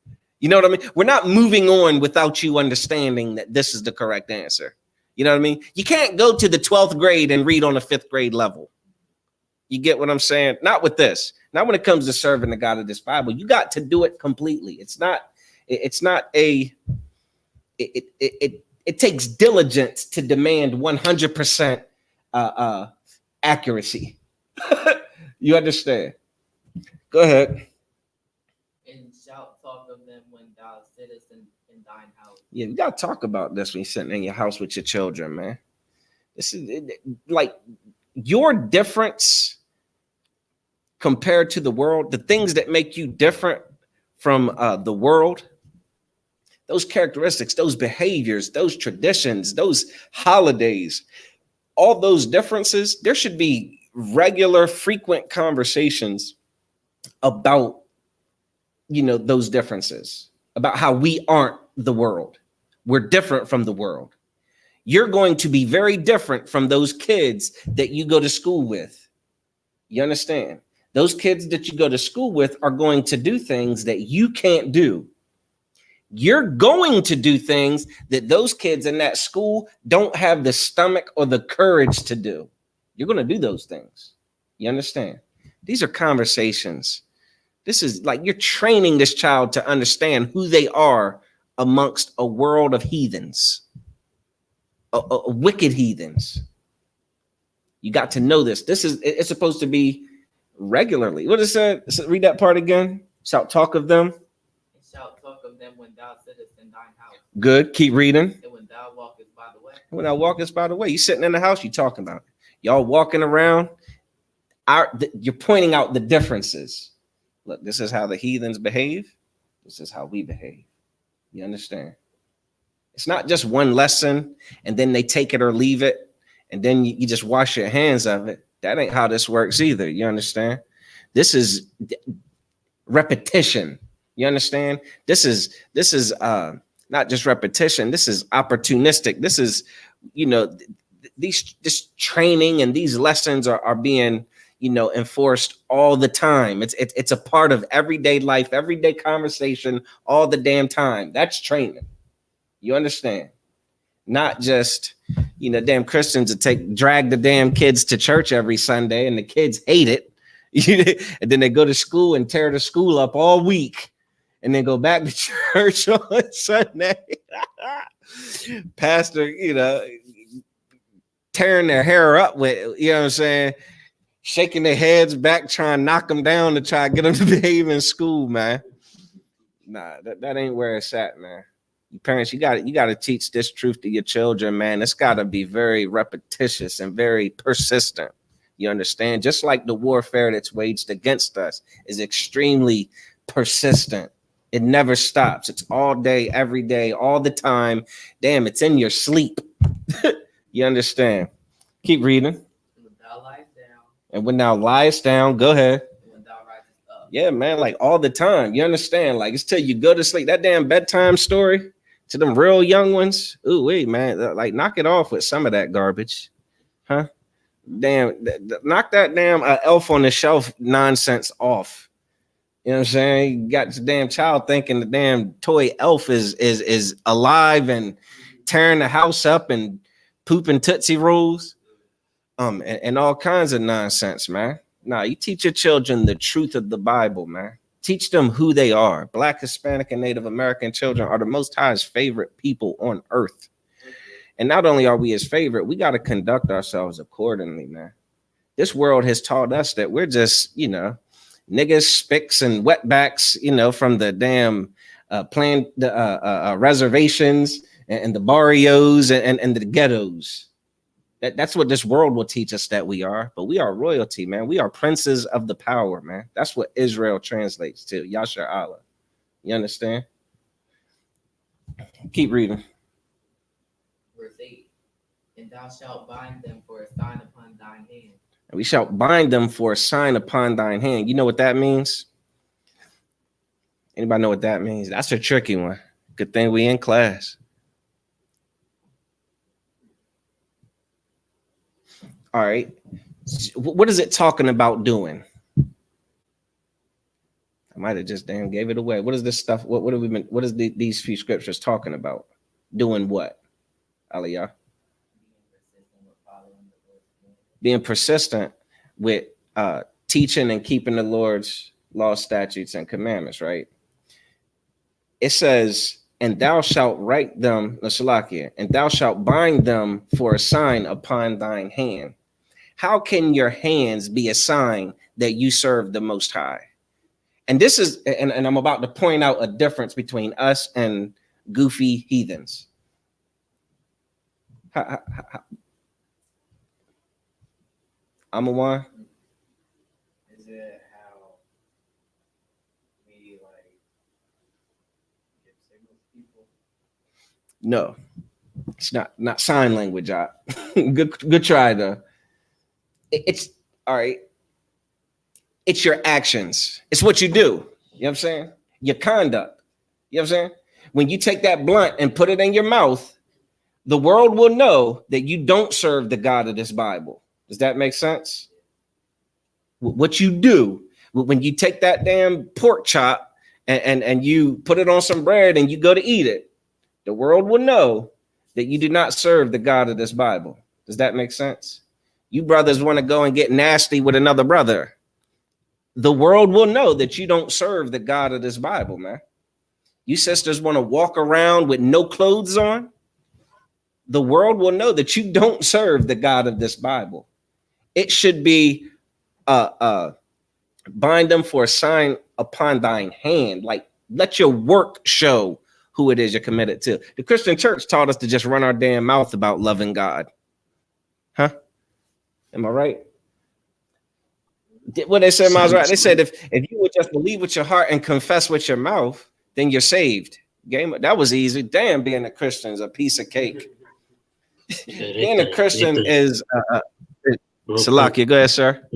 [SPEAKER 1] You know what I mean? We're not moving on without you understanding that this is the correct answer. You know what I mean? You can't go to the 12th grade and read on a 5th grade level. You get what I'm saying? Not with this. Not when it comes to serving the God of this Bible. You got to do it completely. It's not a it takes diligence to demand 100% accuracy. You understand? Go ahead.
[SPEAKER 3] And shalt talk of them when thou sittest in thine house.
[SPEAKER 1] Yeah, we gotta talk about this when you're sitting in your house with your children, man. This is like your difference compared to the world, the things that make you different from the world, those characteristics, those behaviors, those traditions, those holidays, all those differences, there should be regular, frequent conversations about, those differences, about how we aren't the world. We're different from the world. You're going to be very different from those kids that you go to school with. You understand? Those kids that you go to school with are going to do things that you can't do. You're going to do things that those kids in that school don't have the stomach or the courage to do. You're going to do those things. You understand? These are conversations. This is like you're training this child to understand who they are amongst a world of heathens, a wicked heathens. You got to know this. It's supposed to be regularly. What is it? Read that part again. Shalt talk of them.
[SPEAKER 3] And shalt talk of them when thou sittest in thine house.
[SPEAKER 1] Good. Keep reading.
[SPEAKER 3] And when thou walkest by the way.
[SPEAKER 1] When thou walkest by the way. You sitting in the house, you talking about it. Y'all walking around. You're pointing out the differences. Look, this is how the heathens behave. This is how we behave. You understand? It's not just one lesson and then they take it or leave it and then you just wash your hands of it. That ain't how this works either. You understand? This is repetition. You understand? This is not just repetition. This is opportunistic. This is, this training and these lessons are being enforced all the time. It's a part of everyday life, everyday conversation, all the damn time. That's training. You understand? Not just, damn Christians to drag the damn kids to church every Sunday and the kids hate it. And then they go to school and tear the school up all week and then go back to church on Sunday. Pastor, tearing their hair up with, you know what I'm saying? Shaking their heads back, trying to knock them down to try to get them to behave in school, man. Nah, that ain't where it's at, man. Parents, you got to teach this truth to your children, man. It's got to be very repetitious and very persistent. You understand? Just like the warfare that's waged against us is extremely persistent. It never stops. It's all day, every day, all the time. Damn, it's in your sleep. You understand? Keep reading. And when thou liest down, go ahead.
[SPEAKER 3] And when thou risest up.
[SPEAKER 1] Yeah, man, like all the time. You understand? Like it's till you go to sleep. That damn bedtime story to them real young ones. Ooh, wait, man. Like knock it off with some of that garbage. Huh? Damn, knock that damn elf on the shelf nonsense off. You know what I'm saying? You got the damn child thinking the damn toy elf is alive and tearing the house up and pooping Tootsie Rolls. And all kinds of nonsense, man. Nah, you teach your children the truth of the Bible, man. Teach them who they are. Black, Hispanic, and Native American children are the Most High's favorite people on earth. And not only are we his favorite, we got to conduct ourselves accordingly, man. This world has taught us that we're just, niggas, spicks, and wetbacks, from the damn reservations and the barrios and the ghettos. That's what this world will teach us that we are, but we are royalty, man. We are princes of the power, man. That's what Israel translates to, Yasha Allah. You understand? Keep reading.
[SPEAKER 3] Verse 8, and thou shalt bind them for a sign upon thine hand.
[SPEAKER 1] And we shall bind them for a sign upon thine hand. You know what that means? Anybody know what that means? That's a tricky one. Good thing we in class. All right. What is it talking about doing? I might have just damn gave it away. What is this stuff? What have we been? What is these few scriptures talking about? Doing what, Aliyah? Being persistent with teaching and keeping the Lord's law, statutes, and commandments, right? It says, and thou shalt write them, Salakia, and thou shalt bind them for a sign upon thine hand. How can your hands be a sign that you serve the Most High? And this is, and I'm about to point out a difference between us and goofy heathens. I'm a one.
[SPEAKER 2] Is it how we like give signals to people?
[SPEAKER 1] No, it's not sign language. Good try though. It's all right. It's your actions. It's what you do. You know what I'm saying? Your conduct. You know what I'm saying? When you take that blunt and put it in your mouth, the world will know that you don't serve the God of this Bible. Does that make sense? What you do when you take that damn pork chop and you put it on some bread and you go to eat it, the world will know that you do not serve the God of this Bible. Does that make sense? You brothers want to go and get nasty with another brother. The world will know that you don't serve the God of this Bible, man. You sisters want to walk around with no clothes on. The world will know that you don't serve the God of this Bible. It should be bind them for a sign upon thine hand. Like, let your work show who it is you're committed to. The Christian church taught us to just run our damn mouth about loving God. Huh? Am I right? What they said, Miles, right? They said if you would just believe with your heart and confess with your mouth, then you're saved. That was easy. Damn, being a Christian is a piece of cake. Being a Christian is Salakia. Go ahead, sir.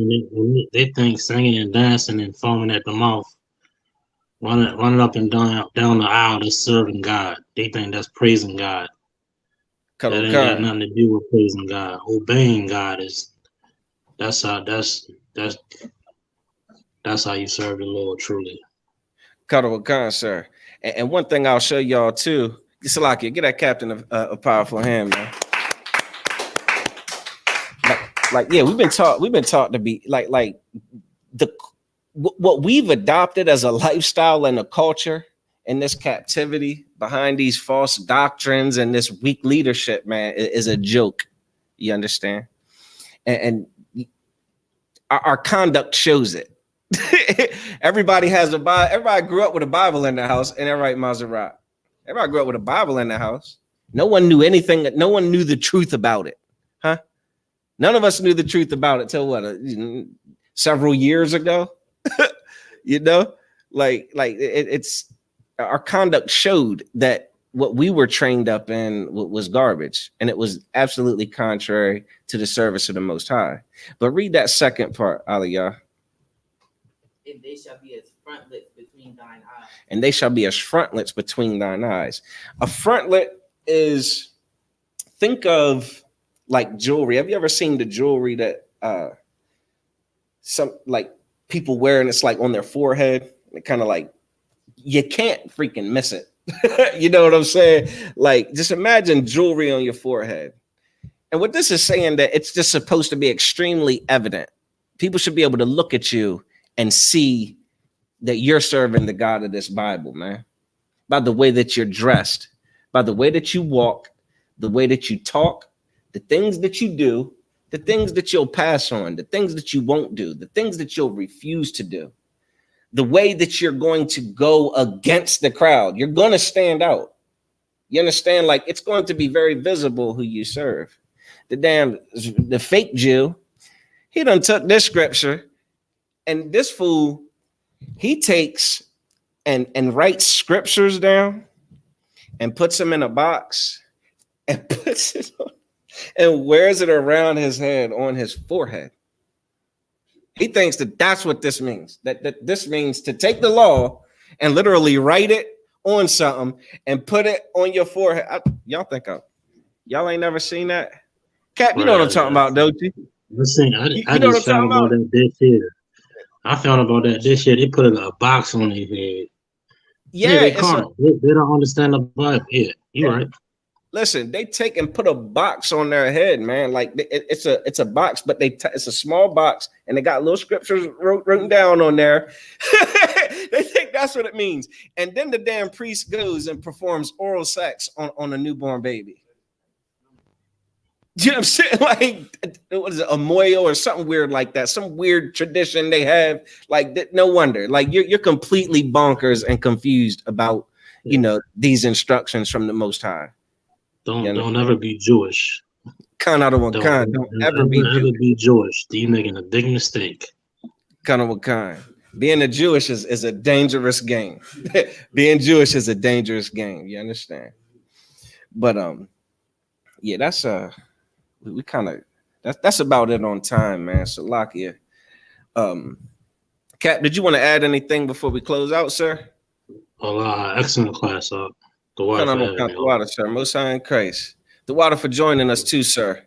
[SPEAKER 4] They think singing and dancing and foaming at the mouth, running up and down the aisle is serving God. They think that's praising God. That ain't got nothing to do with praising God. Obeying God is that's how you serve the Lord truly.
[SPEAKER 1] Cuddle Khan, sir. And one thing I'll show y'all too. Salakia, get that captain a powerful hand, man. Like yeah, we've been taught to be like what we've adopted as a lifestyle and a culture in this captivity behind these false doctrines and this weak leadership, man, is a joke. You understand? And our conduct shows it. Everybody has a Bible. Everybody grew up with a Bible in their house, and everybody Maserati. Everybody grew up with a Bible in their house. No one knew anything. No one knew the truth about it, huh? None of us knew the truth about it till what? Several years ago. You know, it's our conduct showed that what we were trained up in was garbage, and it was absolutely contrary to the service of the Most High. But read that second part, Aliyah.
[SPEAKER 3] And they shall be as frontlets between thine eyes.
[SPEAKER 1] And they shall be as frontlets between thine eyes. A frontlet is, think of like jewelry. Have you ever seen the jewelry that some like people wear and it's like on their forehead? It kind of like, you can't freaking miss it. You know what I'm saying? Like, just imagine jewelry on your forehead. And what this is saying, that it's just supposed to be extremely evident. People should be able to look at you and see that you're serving the God of this Bible, man. By the way that you're dressed, by the way that you walk, the way that you talk, the things that you do, the things that you'll pass on, the things that you won't do, the things that you'll refuse to do, the way that you're going to go against the crowd. You're going to stand out. You understand? Like, it's going to be very visible who you serve. The fake Jew, he done took this scripture, and this fool, he takes and writes scriptures down and puts them in a box and puts it on and wears it around his head on his forehead. He thinks that that's what this means. That this means to take the law and literally write it on something and put it on your forehead. Y'all ain't never seen that? Cap, you know what I'm talking about, don't you?
[SPEAKER 4] Listen, I know what I'm talking about. I found about that this year. They put a box on their head.
[SPEAKER 1] Yeah,
[SPEAKER 4] they carnal. They don't understand the Bible. Yeah, you're right.
[SPEAKER 1] Listen, they take and put a box on their head, man. Like it's a box, but it's a small box, and they got little scriptures written down on there. They think that's what it means, and then the damn priest goes and performs oral sex on a newborn baby. You know what I'm saying? Like, what is it, a moyo or something weird like that? Some weird tradition they have. Like, no wonder. Like, you're completely bonkers and confused about, these instructions from the Most High.
[SPEAKER 4] Don't ever be Jewish.
[SPEAKER 1] Kind of one kind. Don't ever be
[SPEAKER 4] Jewish. You're making a big mistake.
[SPEAKER 1] Kind of one kind. Being a Jewish is a dangerous game. Being Jewish is a dangerous game. You understand? But yeah, that's we kind of that's about it on time, man. So Lakia, Cap, did you want to add anything before we close out, sir?
[SPEAKER 4] Excellent class. The
[SPEAKER 1] water, sir. Most High in Christ. The water for joining us too, sir.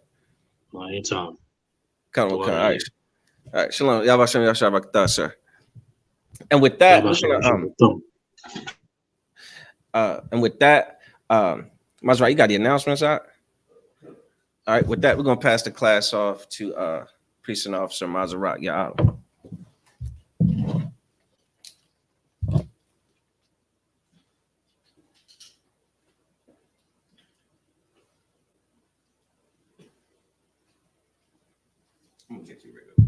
[SPEAKER 4] Anytime.
[SPEAKER 1] All right. Shalom. Yabashim Yashabakta, sir. And with that, Mazra, you got the announcements out? All right, with that, we're gonna pass the class off to Precinct Officer Mazarat Ya'ala. I'm gonna get you right up.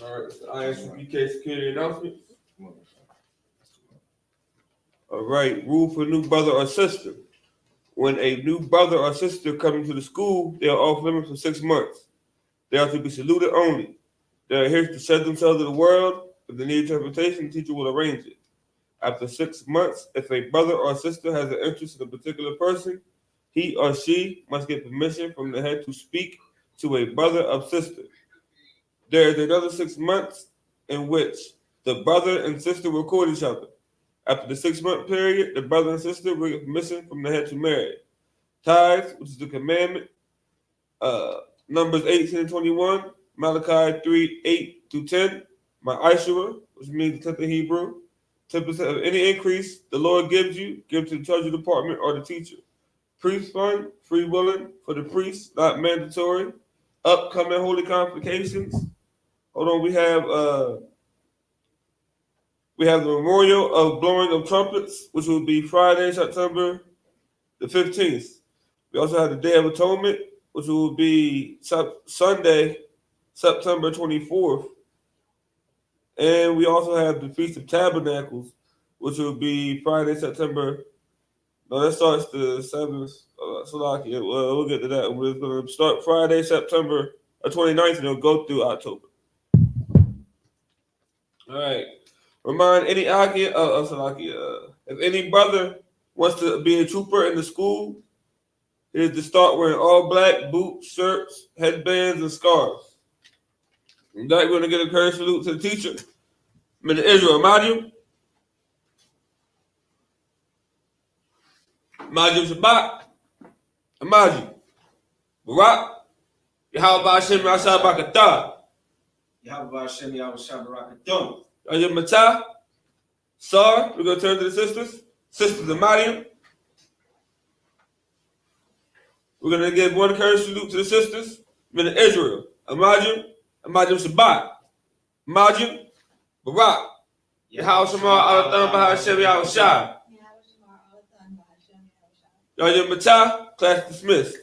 [SPEAKER 5] All right, ISUPK security announcements. All right, rule for new brother or sister. When a new brother or sister coming to the school, they are off limits for 6 months. They are to be saluted only. They are here to show themselves to the world. If they need interpretation, the teacher will arrange it. After 6 months, if a brother or sister has an interest in a particular person, he or she must get permission from the head to speak to a brother or sister. There is another 6 months in which the brother and sister will court each other. After the 6-month period, the brother and sister will get permission from the head to marry. Tithes, which is the commandment, Numbers 18 and 21, Malachi 3:8-10, my Ishua, which means the 10th in Hebrew, 10% of any increase the Lord gives you, give to the treasury department or the teacher. Priest fund, free willing for the priest, not mandatory. Upcoming holy convocations. Hold on, we have the memorial of blowing of trumpets, which will be Friday, September the 15th. We also have the Day of Atonement, which will be Sunday, September 24th. And we also have the Feast of Tabernacles, which will be Friday, September. No, that starts the 7th. We'll get to that. We're going to start Friday, September 29th, and it'll go through October. All right. Remind any if any brother wants to be a trooper in the school, is to start wearing all black boots, shirts, headbands, and scarves. And that we're going to get a courage salute to the teacher. Mr. Israel, Amadium Shabbat, Amadium, Barak, Yahweh Hashem Yashab Bakatah,
[SPEAKER 1] Yahweh Hashem Yahweh Barakatuh.
[SPEAKER 5] Ayah Matah, Sar, we're going to turn to the sisters. Sisters Amadium. We're going to give one courage salute to the sisters. Mr. Israel, Amadium Shabbat, Amadium, Barak, Yahweh Shema Alatham Bahashem Yahweh Shai. Yahweh Matah, class dismissed.